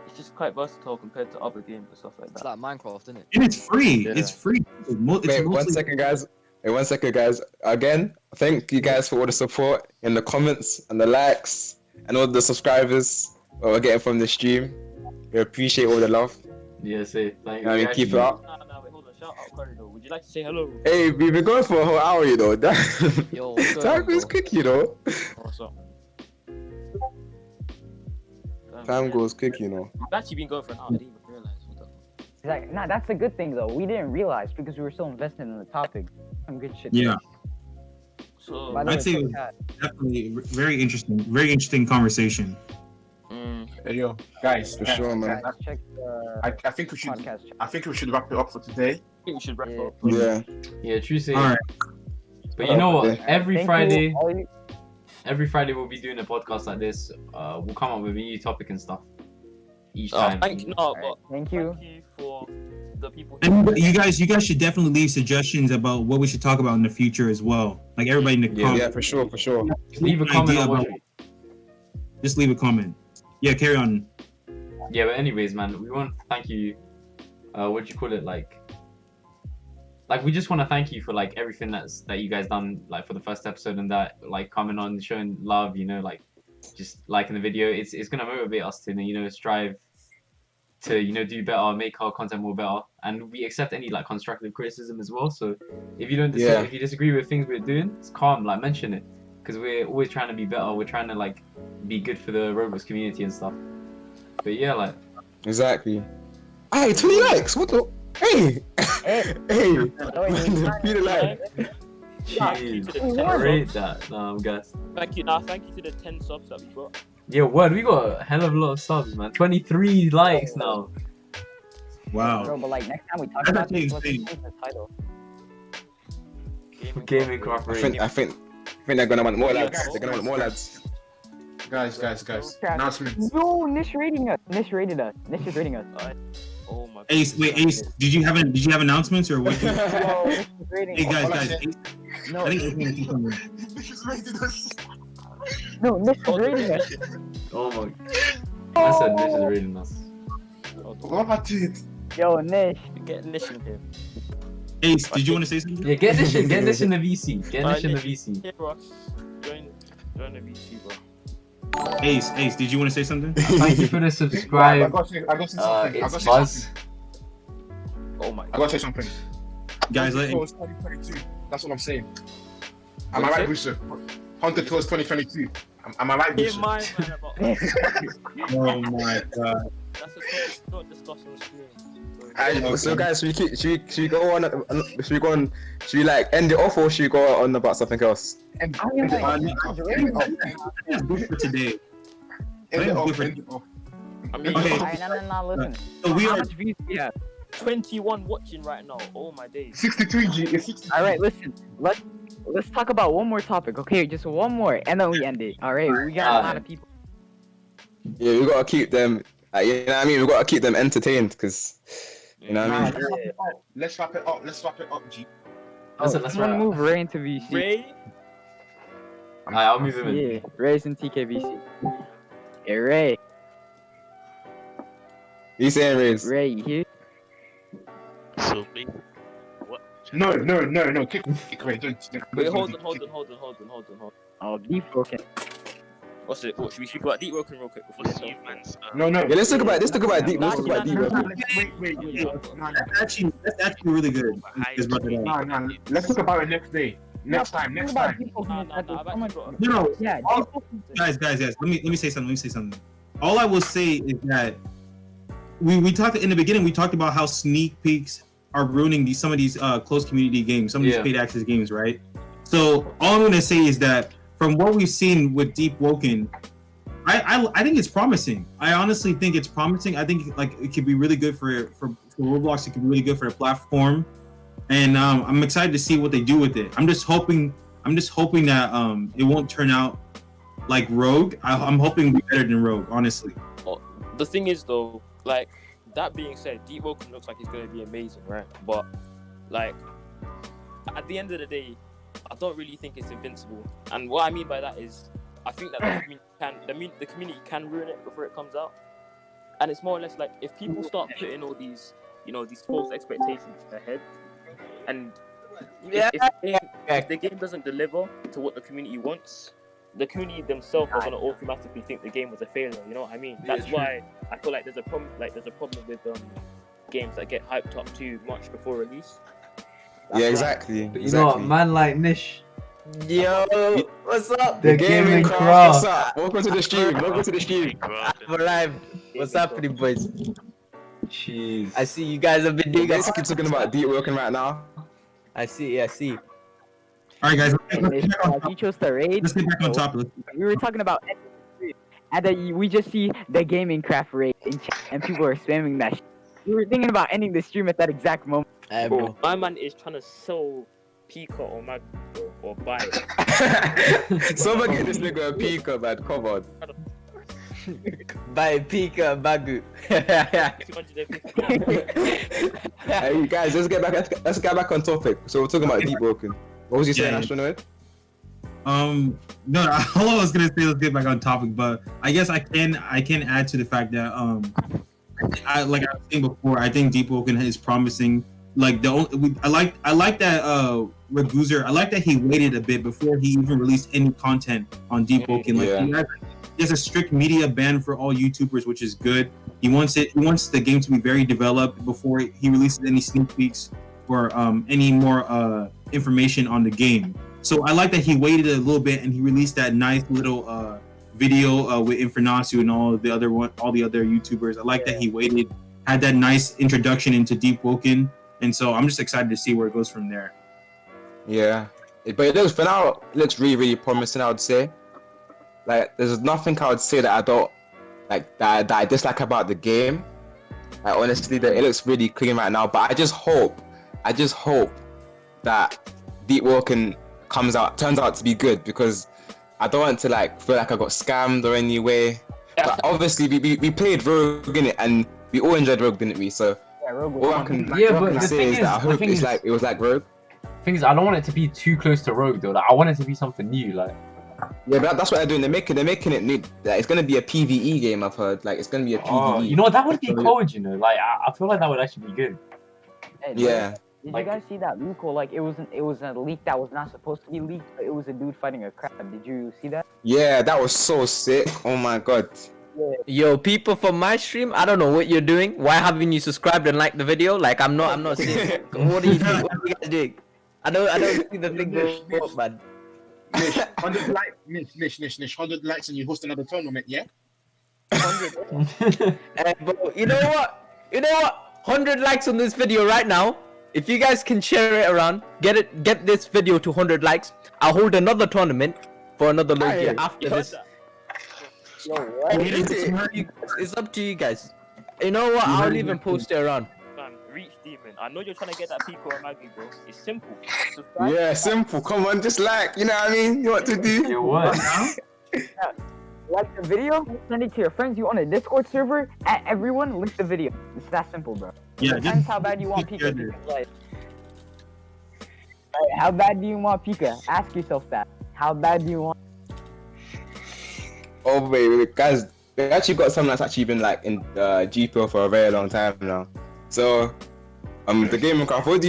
[SPEAKER 6] it's just quite versatile compared to other games and stuff like
[SPEAKER 7] It's
[SPEAKER 6] that.
[SPEAKER 7] like Minecraft, isn't it?
[SPEAKER 2] and it's free.
[SPEAKER 1] Yeah.
[SPEAKER 2] It's free. It's
[SPEAKER 3] Wait, one
[SPEAKER 2] mostly-
[SPEAKER 3] second, guys. Wait, 1 second, guys. Again, thank you guys for all the support in the comments and the likes and all the subscribers that we're getting from the stream. We appreciate all the love.
[SPEAKER 1] Yeah, say thank
[SPEAKER 3] I mean,
[SPEAKER 1] you.
[SPEAKER 3] keep it up.
[SPEAKER 6] No, wait, hold on. Shout out Corridor. Would you like to say hello?
[SPEAKER 3] Hey, we've been going for a whole hour, you know.
[SPEAKER 7] Yo, what's going
[SPEAKER 3] Time
[SPEAKER 7] on,
[SPEAKER 3] goes
[SPEAKER 7] bro?
[SPEAKER 3] quick, you know.
[SPEAKER 6] What's up?
[SPEAKER 3] Time goes quick, you know.
[SPEAKER 6] We've actually been going for an hour. I didn't even realize. What the fuck?
[SPEAKER 5] Like, nah, that's a good thing though. We didn't realize because we were so invested in the topic. Some good shit.
[SPEAKER 2] Yeah,
[SPEAKER 6] So,
[SPEAKER 5] By the way,
[SPEAKER 2] I'd say
[SPEAKER 5] so
[SPEAKER 2] it was
[SPEAKER 5] cat.
[SPEAKER 2] definitely very interesting conversation.
[SPEAKER 4] Hey, yo, guys,
[SPEAKER 3] For
[SPEAKER 4] guys,
[SPEAKER 3] sure, man.
[SPEAKER 5] Guys, check the
[SPEAKER 4] I think we should.
[SPEAKER 5] podcast.
[SPEAKER 4] I think we should wrap it up for today.
[SPEAKER 6] I think we should wrap
[SPEAKER 5] Yeah.
[SPEAKER 6] up.
[SPEAKER 3] Yeah.
[SPEAKER 1] Yeah, true say.
[SPEAKER 2] All right.
[SPEAKER 1] But you know what?
[SPEAKER 3] Okay.
[SPEAKER 1] Every
[SPEAKER 5] Thank
[SPEAKER 1] Friday,
[SPEAKER 5] you, all you-
[SPEAKER 1] every Friday we'll be doing a podcast like this. We'll come up with a new topic and stuff each
[SPEAKER 6] Oh,
[SPEAKER 1] time.
[SPEAKER 6] thank you. No,
[SPEAKER 5] Alright,
[SPEAKER 6] but
[SPEAKER 5] thank you.
[SPEAKER 6] thank you for the people.
[SPEAKER 2] And you guys should definitely leave suggestions about what we should talk about in the future as well. Like everybody in the
[SPEAKER 1] Yeah.
[SPEAKER 2] comments,
[SPEAKER 3] Yeah, for sure, for sure.
[SPEAKER 1] Leave a comment
[SPEAKER 2] idea
[SPEAKER 1] on what.
[SPEAKER 2] about- just leave a comment. Yeah, carry on.
[SPEAKER 1] Yeah, but anyways, man, we want to thank you. What do you call it? Like we just want to thank you for like everything that you guys done like for the first episode and that like coming on, showing love. You know, like just liking the video. It's gonna motivate us to strive to do better, make our content more better, and we accept any like constructive criticism as well. So if you don't
[SPEAKER 3] Yeah.
[SPEAKER 1] if you disagree with things we're doing, it's calm. Like mention it because we're always trying to be better. We're trying to like be good for the Roblox community and stuff. But yeah, like.
[SPEAKER 3] Exactly. Hey, 20 likes. What the? Hey,
[SPEAKER 5] Hey,
[SPEAKER 3] hey.
[SPEAKER 5] oh, you-
[SPEAKER 3] Feel the like.
[SPEAKER 6] Thank you to the
[SPEAKER 1] Jeez,
[SPEAKER 6] 10
[SPEAKER 1] I rate
[SPEAKER 6] subs.
[SPEAKER 1] that. No, I'm gassed.
[SPEAKER 6] Thank you to the 10 subs that we got.
[SPEAKER 1] Yeah, word, we got a hell of a lot of subs, man. 23 likes now.
[SPEAKER 2] Wow.
[SPEAKER 5] bro, but like next time we talk
[SPEAKER 2] That's
[SPEAKER 5] about
[SPEAKER 2] actually
[SPEAKER 5] this, let's
[SPEAKER 2] insane.
[SPEAKER 5] change the title.
[SPEAKER 1] Gaming
[SPEAKER 3] I
[SPEAKER 1] cooperation.
[SPEAKER 3] think they're gonna want more lads. They're gonna want more lads.
[SPEAKER 4] Guys. Announcements.
[SPEAKER 5] No, Nish rating us. Nish rated us. Nish is rating us.
[SPEAKER 6] Oh my god.
[SPEAKER 2] Ace, wait, Ace, did you have announcements or what?
[SPEAKER 5] Yo, Nish is rating
[SPEAKER 2] Hey
[SPEAKER 5] us.
[SPEAKER 2] guys, Ace,
[SPEAKER 5] No,
[SPEAKER 2] I think Ace wanted to say something.
[SPEAKER 4] This is rated us.
[SPEAKER 5] no, Nish is rating us.
[SPEAKER 1] Oh my. I said this is reading us.
[SPEAKER 4] What about it?
[SPEAKER 5] Yo, Nish.
[SPEAKER 6] Get Nish in here.
[SPEAKER 2] Ace, did you want to say something?
[SPEAKER 1] Yeah, get this in the VC. Get this in the VC.
[SPEAKER 6] Here, Ross. Join the VC, bro.
[SPEAKER 2] Ace, did you want to say something?
[SPEAKER 1] Thank you for the
[SPEAKER 4] I
[SPEAKER 1] subscribe.
[SPEAKER 4] got to say something.
[SPEAKER 1] It's Buzz.
[SPEAKER 6] Oh my
[SPEAKER 4] I
[SPEAKER 6] god.
[SPEAKER 4] gotta say something.
[SPEAKER 2] Guys, let
[SPEAKER 4] Tours 2022. That's what I'm saying. Am I
[SPEAKER 6] What's
[SPEAKER 4] right,
[SPEAKER 6] it?
[SPEAKER 4] Russo? Haunted Tours 2022. Am I right,
[SPEAKER 6] Hear
[SPEAKER 4] Russo?
[SPEAKER 6] my man about that.
[SPEAKER 2] Oh my god.
[SPEAKER 6] That's a topic not discussed on screen.
[SPEAKER 3] So guys, should we go on? Should we like end it off or should we go on about something else?
[SPEAKER 4] End
[SPEAKER 5] I mean, like,
[SPEAKER 4] end it off.
[SPEAKER 2] That's good for today.
[SPEAKER 4] End it off.
[SPEAKER 2] Different.
[SPEAKER 4] End it off.
[SPEAKER 6] I mean,
[SPEAKER 2] Okay.
[SPEAKER 5] Alright, no, listen.
[SPEAKER 2] So we
[SPEAKER 5] How
[SPEAKER 2] are
[SPEAKER 5] much views do we have?
[SPEAKER 6] 21 watching right now. Oh my days.
[SPEAKER 4] 63 G. It's 63.
[SPEAKER 5] All right, listen. Let's talk about one more topic, okay? Just one more, and then we end it. All right, we got a lot of people.
[SPEAKER 3] Yeah, we gotta keep them. You know what I mean? We gotta keep them entertained because you know what I mean.
[SPEAKER 4] Let's wrap it up. Let's wrap it up, G.
[SPEAKER 1] Listen, let's
[SPEAKER 5] Someone
[SPEAKER 1] wrap.
[SPEAKER 5] move Ray into VC.
[SPEAKER 6] Ray,
[SPEAKER 1] Alright, I'll move him in.
[SPEAKER 5] Yeah, Ray's in TKVC. Hey, Ray.
[SPEAKER 3] You saying, Riz?
[SPEAKER 5] Ray, you here?
[SPEAKER 8] So me? What?
[SPEAKER 4] No. Kick Ray. Don't.
[SPEAKER 6] wait, hold on.
[SPEAKER 5] Oh, Deepwoken.
[SPEAKER 6] What's it? What, should we speak about Deepwoken real quick before
[SPEAKER 8] What's
[SPEAKER 6] this?
[SPEAKER 8] Newman's?
[SPEAKER 4] No.
[SPEAKER 3] Yeah, let's talk about Deep. Let's talk about
[SPEAKER 6] Nah,
[SPEAKER 3] Deepwoken.
[SPEAKER 4] Wait. No.
[SPEAKER 2] That's actually really good. It's brought that up.
[SPEAKER 4] No. Let's talk about it next day. Next time.
[SPEAKER 6] Nah, I've actually got
[SPEAKER 2] No,
[SPEAKER 5] Yeah,
[SPEAKER 2] guys. Let me say something. All I will say is that we talked in the beginning. We talked about how sneak peeks are ruining some of these closed community games, some of these paid access games, right? So all I'm gonna say is that from what we've seen with Deepwoken, I think it's promising. I honestly think it's promising. I think like it could be really good for Roblox. It could be really good for the platform, and I'm excited to see what they do with it. I'm just hoping that it won't turn out like Rogue. I'm hoping it'll be better than Rogue, honestly.
[SPEAKER 6] The thing is though, like that being said, Deepwoken looks like it's gonna be amazing, right? But like at the end of the day, I don't really think it's invincible. And what I mean by that is, I think that the community can ruin it before it comes out. And it's more or less like if people start putting all these, these false expectations in their head, and if the game doesn't deliver to what the community wants, the community themselves are gonna automatically think the game was a failure. You know what I mean? That's why I feel like there's a problem. Like there's a problem with games that get hyped up too much before release.
[SPEAKER 3] Yeah, exactly.
[SPEAKER 1] But you know what, man like Nish.
[SPEAKER 7] Yo, what's up?
[SPEAKER 1] The gaming craft.
[SPEAKER 3] What's up? Welcome to the stream.
[SPEAKER 7] I'm alive. What's happening, boys?
[SPEAKER 1] Jeez.
[SPEAKER 7] I see you guys have been doing
[SPEAKER 3] We're basically talking about Deepwoken right now.
[SPEAKER 7] I see.
[SPEAKER 2] All right, guys.
[SPEAKER 5] you chose the raid.
[SPEAKER 2] Let's get back on topic.
[SPEAKER 5] We were talking about and then we just see the gaming craft raid in chat, and people are spamming that shit. We were thinking about ending the stream at that exact moment.
[SPEAKER 7] Bro.
[SPEAKER 6] My man is trying to sell Pika or Mag or buy it.
[SPEAKER 3] Someone get this nigga a Pika, man. Come on.
[SPEAKER 7] By Pika Bagu.
[SPEAKER 6] 250.
[SPEAKER 3] Hey, guys, let's get back on topic. So we're talking about Deepwoken. What was you saying, Astronaut?
[SPEAKER 2] No, all I was gonna say, let's get back on topic, but I guess I can add to the fact that like I was saying before, I think Deepwoken is promising. Like I like that Raguzer. I like that he waited a bit before he even released any content on Deepwoken. Like he has a strict media ban for all YouTubers, which is good. He wants the game to be very developed before he releases any sneak peeks or any more information on the game. So I like that he waited a little bit and he released that nice little video with Infernasu and all the other YouTubers. I like that he waited, had that nice introduction into Deepwoken, and so I'm just excited to see where it goes from there.
[SPEAKER 3] Yeah, but it looks, for now, it looks really, really promising, I would say. Like, there's nothing I would say that I don't like that I dislike about the game. Like, honestly, it looks really clean right now. But I just hope that Deepwoken turns out to be good, because I don't want to like feel like I got scammed or any way. But obviously, we played Rogue in it, and we all enjoyed Rogue, didn't we? So all I can say is that I hope it was like Rogue.
[SPEAKER 1] Thing is, I don't want it to be too close to Rogue though. Like, I want it to be something new. Like,
[SPEAKER 3] yeah, but that's what they're doing. They're making it new. Like, it's gonna be a PVE game. I've heard. Like, it's gonna be a PVE.
[SPEAKER 1] You know what? That would be cool. You know, like I feel like that would actually be good.
[SPEAKER 3] Yeah.
[SPEAKER 5] Did you guys see that leak? Like it was a leak that was not supposed to be leaked, but it was a dude fighting a crab. Did you see that?
[SPEAKER 3] Yeah, that was so sick. Oh my god.
[SPEAKER 7] Yo, people from my stream, I don't know what you're doing. Why haven't you subscribed and liked the video? Like I'm not seeing. What are you doing? What are you guys doing? I don't see the thing go up, man.
[SPEAKER 4] Nish, 100 likes. Nish, 100 likes and you host another tournament, yeah?
[SPEAKER 7] 100. Bro, you know what? 100 likes on this video right now. If you guys can share it around, get this video to 100 likes. I'll hold another tournament for another year after this.
[SPEAKER 5] Yo, what?
[SPEAKER 7] It's up to you guys. You know what? I'll even post it around.
[SPEAKER 6] Man, reach demon. I know you're trying to get that Pico or Maggie, bro. It's simple.
[SPEAKER 3] Yeah, simple. Come on, just like, you know what I mean? You know what to do?
[SPEAKER 1] You what?
[SPEAKER 5] Like the video, send it to your friends. You on a Discord server, at everyone, link the video. It's that simple, bro.
[SPEAKER 2] Yeah,
[SPEAKER 5] Depends how bad you want Pika. How bad do you want Pika? Ask yourself that. How bad do you want?
[SPEAKER 3] Oh wait, guys, they actually got something that's actually been like in GPO for a very long time now. So, the gaming craft. What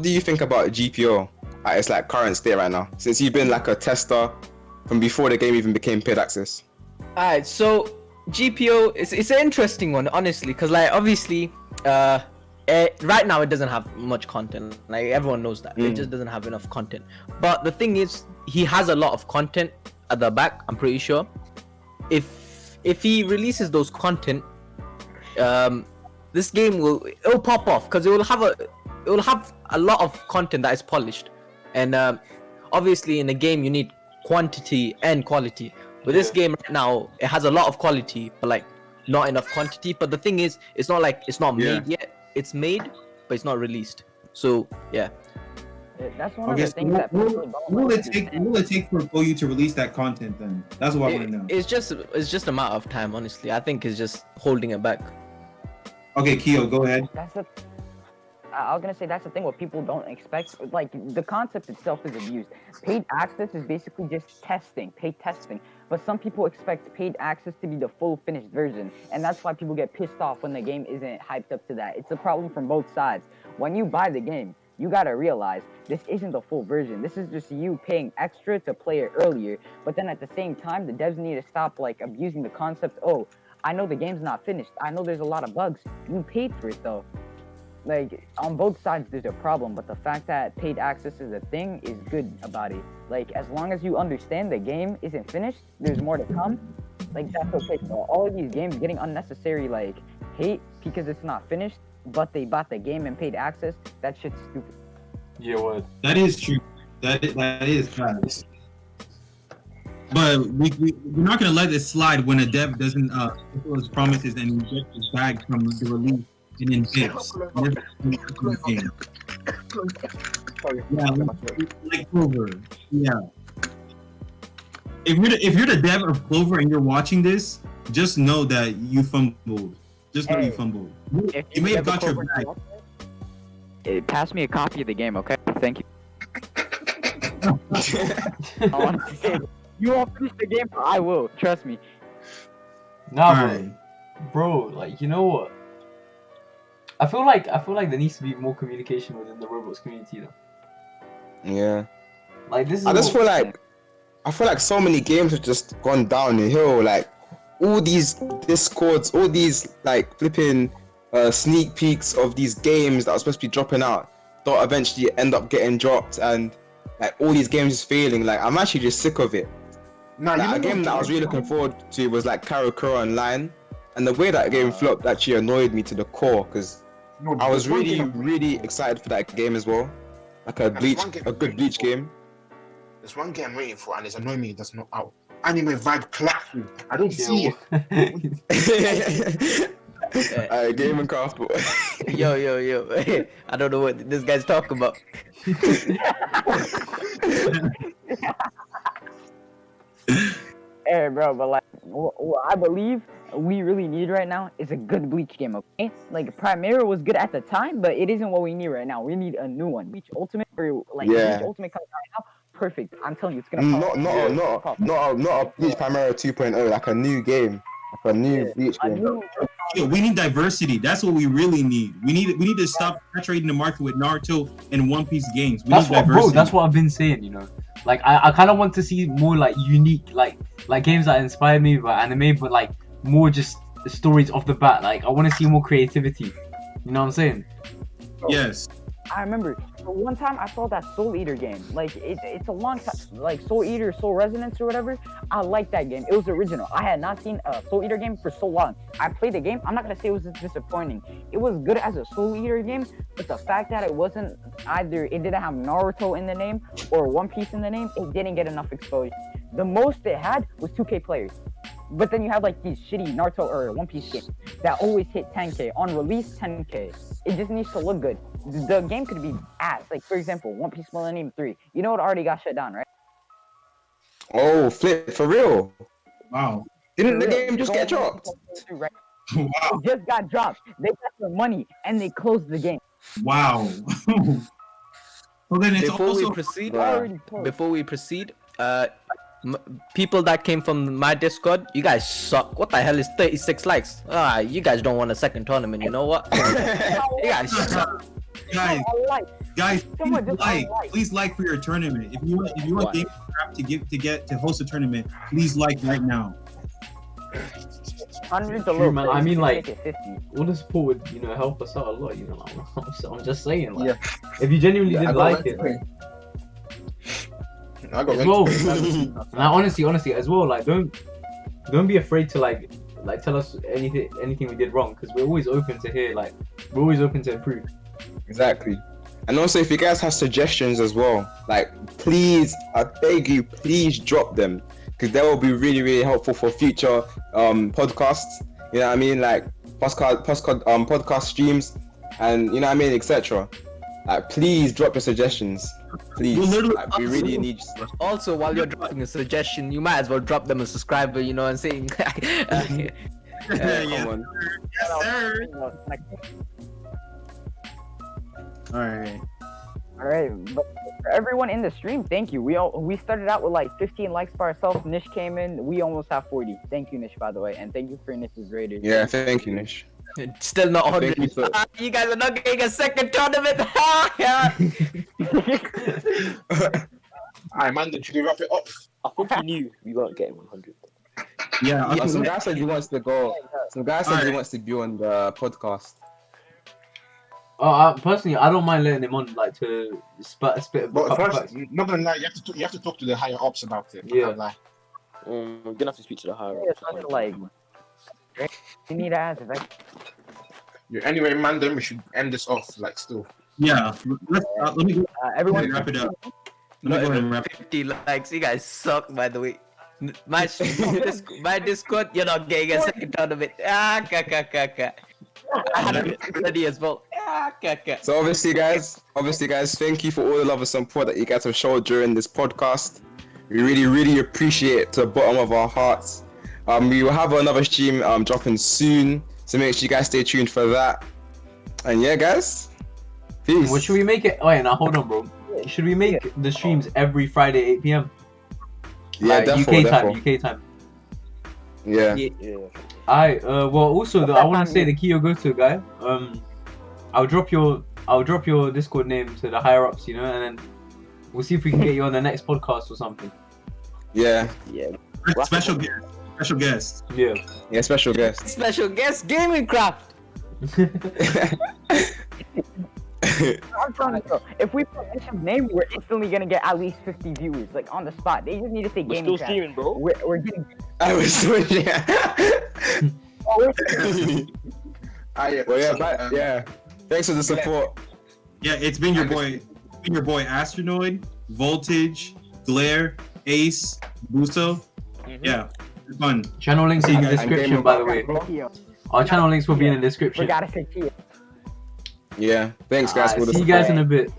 [SPEAKER 3] do you think about GPO at its like current state right now? Since you've been like a tester from before the game even became paid access?
[SPEAKER 7] Alright, so GPO it's an interesting one, honestly, because like obviously, right now it doesn't have much content. Like everyone knows that it just doesn't have enough content. But the thing is, he has a lot of content at the back. I'm pretty sure. If he releases those content, this game it'll pop off because it will have a lot of content that is polished, and obviously in a game you need quantity and quality. With this game right now, it has a lot of quality, but like not enough quantity. But the thing is, it's not like it's not made yet. It's made, but it's not released. So yeah.
[SPEAKER 5] That's one of the things that people don't
[SPEAKER 2] will it take for Phoeyu to release that content then? That's what I want to know.
[SPEAKER 7] It's just a matter of time, honestly. I think it's just holding it back.
[SPEAKER 2] Okay, Keo, go ahead.
[SPEAKER 5] I was gonna say that's the thing what people don't expect. Like the concept itself is abused. Paid access is basically just paid testing. But some people expect paid access to be the full finished version, and that's why people get pissed off when the game isn't hyped up to that. It's a problem from both sides. When you buy the game, you gotta realize this isn't the full version. This is just you paying extra to play it earlier. But then at the same time, the devs need to stop like abusing the concept. Oh, I know the game's not finished. I know there's a lot of bugs. You paid for it though. Like on both sides there's a problem, but the fact that paid access is a thing is good about it. Like as long as you understand the game isn't finished, there's more to come, like that's okay. So all of these games getting unnecessary like hate because it's not finished, but they bought the game and paid access, that shit's stupid.
[SPEAKER 1] Yeah, what?
[SPEAKER 2] That is true. That is facts. But we're not gonna let this slide when a dev doesn't fulfill his promises and he gets his bag from the release and then dips. Yeah, like Clover. Yeah. If you're the dev of Clover and you're watching this, just know that you fumbled. Just know you fumbled. You may have got your bag.
[SPEAKER 5] Pass me a copy of the game, okay? Thank you. I want to say, you won't finish the game, I will. Trust me.
[SPEAKER 1] Nah, bro, like you know what? I feel like there needs to be more communication within the Roblox community, though.
[SPEAKER 3] Yeah.
[SPEAKER 1] Like this is.
[SPEAKER 3] I feel like so many games have just gone down the hill. Like all these Discords, all these like flipping sneak peeks of these games that are supposed to be dropping out, don't eventually end up getting dropped, and like all these games is failing. Like I'm actually just sick of it.
[SPEAKER 4] Nah,
[SPEAKER 3] like, a game that I was really looking forward to was like Karakura Online, and the way that game flopped actually annoyed me to the core because I was really excited for that game as well. Like a good Bleach game.
[SPEAKER 4] There's one game I'm waiting for, and it's annoying me that's not out. Anime Vibe Classroom. I don't see it.
[SPEAKER 3] Game and craft.
[SPEAKER 7] Yo. I don't know what this guy's talking about.
[SPEAKER 5] Hey, bro, but like, what I believe we really need right now is a good Bleach game, okay? Like, Primera was good at the time, but it isn't what we need right now. We need a new one. Bleach Ultimate, or like, Bleach Ultimate comes out now. Perfect. I'm telling you, it's gonna pop.
[SPEAKER 3] Not a Bleach Primera 2.0, like a new game. Like a new Bleach game.
[SPEAKER 2] We need diversity. That's what we really need. We need to stop saturating the market with Naruto and One Piece games.
[SPEAKER 1] That's what I've been saying, you know. Like I kind of want to see more like unique, like games that inspire me by anime, but like more just stories off the bat. Like I want to see more creativity. You know what I'm saying?
[SPEAKER 2] Yes.
[SPEAKER 5] I remember one time I saw that Soul Eater game. Like it's a long time, like Soul Eater, Soul Resonance or whatever. I liked that game. It was original. I had not seen a Soul Eater game for so long. I played the game. I'm not gonna say it was disappointing. It was good as a Soul Eater game, but the fact that it wasn't either, it didn't have Naruto in the name or One Piece in the name, it didn't get enough exposure. The most it had was 2K players. But then you have like these shitty Naruto or One Piece games that always hit 10K. On release, 10K. It just needs to look good. The game could be ass. Like, for example, One Piece Millennium 3. You know it already got shut down, right?
[SPEAKER 3] Oh, flip, for real?
[SPEAKER 2] Wow.
[SPEAKER 3] Didn't the game just get dropped?
[SPEAKER 5] Right.
[SPEAKER 2] Wow.
[SPEAKER 5] It just got dropped. They got their money and they closed the game.
[SPEAKER 2] Wow. Well, then it's
[SPEAKER 7] Before we proceed, people that came from my Discord, you guys suck. What the hell is 36 likes? You guys don't want a second tournament. You know what? You guys suck.
[SPEAKER 2] Guys, Guys,
[SPEAKER 5] Someone just
[SPEAKER 2] please like for your tournament. If you want Gamecraft to host a tournament, please like right now.
[SPEAKER 5] 100's a
[SPEAKER 1] True,
[SPEAKER 5] little
[SPEAKER 1] man.
[SPEAKER 5] crazy.
[SPEAKER 1] I mean,
[SPEAKER 5] You can
[SPEAKER 1] like,
[SPEAKER 5] make it 50.
[SPEAKER 1] all the support would, you know, help us out a lot, you know. Like, so I'm just saying, like,
[SPEAKER 4] Yeah.
[SPEAKER 1] if you genuinely
[SPEAKER 4] I
[SPEAKER 1] didn't
[SPEAKER 4] got
[SPEAKER 1] like
[SPEAKER 4] rent
[SPEAKER 1] it,
[SPEAKER 4] to pay. I got
[SPEAKER 1] as
[SPEAKER 4] rent
[SPEAKER 1] well,
[SPEAKER 4] to pay.
[SPEAKER 1] and I honestly, as well, like, don't be afraid to like tell us anything we did wrong, because we're always open to hear, like, we're always open to improve.
[SPEAKER 3] Exactly. And also, if you guys have suggestions as well, like, please, I beg you, please drop them, because they will be really, really helpful for future podcasts. You know what I mean? Like podcast streams, and you know what I mean, etc. Like, please drop your suggestions, please. Like, we really need.
[SPEAKER 7] Also, while you're dropping a suggestion, you might as well drop them a subscriber, you know, and saying,
[SPEAKER 3] Come on.
[SPEAKER 2] Yes, sir.
[SPEAKER 5] All right, but for everyone in the stream, thank you. We started out with like 15 likes by ourselves. Nish came in. We almost have 40. Thank you, Nish, by the way, and thank you for Nish's rating.
[SPEAKER 3] Yeah, thank you, Nish.
[SPEAKER 7] still not
[SPEAKER 3] Thank
[SPEAKER 7] 100.
[SPEAKER 3] you, sir.
[SPEAKER 7] You guys are not getting a second tournament.
[SPEAKER 4] Alright, man, should we wrap it up?
[SPEAKER 6] I think he knew we weren't getting 100.
[SPEAKER 2] Yeah,
[SPEAKER 3] Some guy said he wants to go. Some guy said he
[SPEAKER 2] Alright.
[SPEAKER 3] wants to be on the podcast.
[SPEAKER 1] Personally, I don't mind letting him on, like, to spit a
[SPEAKER 4] But
[SPEAKER 1] couple
[SPEAKER 4] first,
[SPEAKER 1] facts.
[SPEAKER 4] not gonna lie, you have to talk to the higher ups about it.
[SPEAKER 1] Yeah.
[SPEAKER 4] Can't lie.
[SPEAKER 6] We're gonna have to speak to the higher
[SPEAKER 5] Yeah,
[SPEAKER 6] ups.
[SPEAKER 5] it's like you need to ask if I
[SPEAKER 4] Yeah, anyway, man, then we should end this off, like, still.
[SPEAKER 2] yeah. Let me go
[SPEAKER 5] everyone.
[SPEAKER 2] wrap it up. Let me
[SPEAKER 7] Not
[SPEAKER 2] go ahead
[SPEAKER 7] even
[SPEAKER 2] and wrap it
[SPEAKER 7] 50 likes. You guys suck, by the way. My Discord, you're not getting a second tournament. I had it ready as well.
[SPEAKER 3] So obviously, guys, thank you for all the love and support that you guys have showed during this podcast. We really, really appreciate it to the bottom of our hearts. We will have another stream dropping soon, so make sure you guys stay tuned for that. And yeah, guys, peace.
[SPEAKER 1] What should we make it? Wait, now hold on, bro. Should we make the streams every Friday 8 p.m.?
[SPEAKER 3] Yeah,
[SPEAKER 1] Like, UK time.
[SPEAKER 3] Yeah.
[SPEAKER 6] Yeah.
[SPEAKER 1] Well, also though, I want to say the Kyo Goto guy. I'll drop your Discord name to the higher ups, you know, and then we'll see if we can get you on the next podcast or something.
[SPEAKER 3] Yeah.
[SPEAKER 6] Yeah.
[SPEAKER 2] Special guest.
[SPEAKER 1] Yeah.
[SPEAKER 3] Yeah, special guest.
[SPEAKER 7] Special guest, Gaming Craft.
[SPEAKER 5] I'm telling you, if we put Nish's name, we're instantly gonna get at least 50 viewers, like on the spot. They just need to say
[SPEAKER 6] We're
[SPEAKER 5] gaming
[SPEAKER 6] still
[SPEAKER 5] chat.
[SPEAKER 6] streaming, bro.
[SPEAKER 5] We're getting.
[SPEAKER 3] I was switching.
[SPEAKER 5] Oh,
[SPEAKER 3] Well, yeah. Thanks for the support.
[SPEAKER 2] Yeah, it's been your boy, Astronoid, Voltage, Glare, Ace, Buso. Yeah, it's fun.
[SPEAKER 1] Channel links
[SPEAKER 2] See
[SPEAKER 1] in
[SPEAKER 2] you
[SPEAKER 1] the
[SPEAKER 2] guys.
[SPEAKER 1] description, by the way.
[SPEAKER 5] Kyo.
[SPEAKER 1] Our channel links will be in the
[SPEAKER 5] We
[SPEAKER 1] description.
[SPEAKER 5] gotta say Kyo.
[SPEAKER 3] Yeah. Thanks, guys. for the
[SPEAKER 1] See you
[SPEAKER 3] support.
[SPEAKER 1] guys in a bit.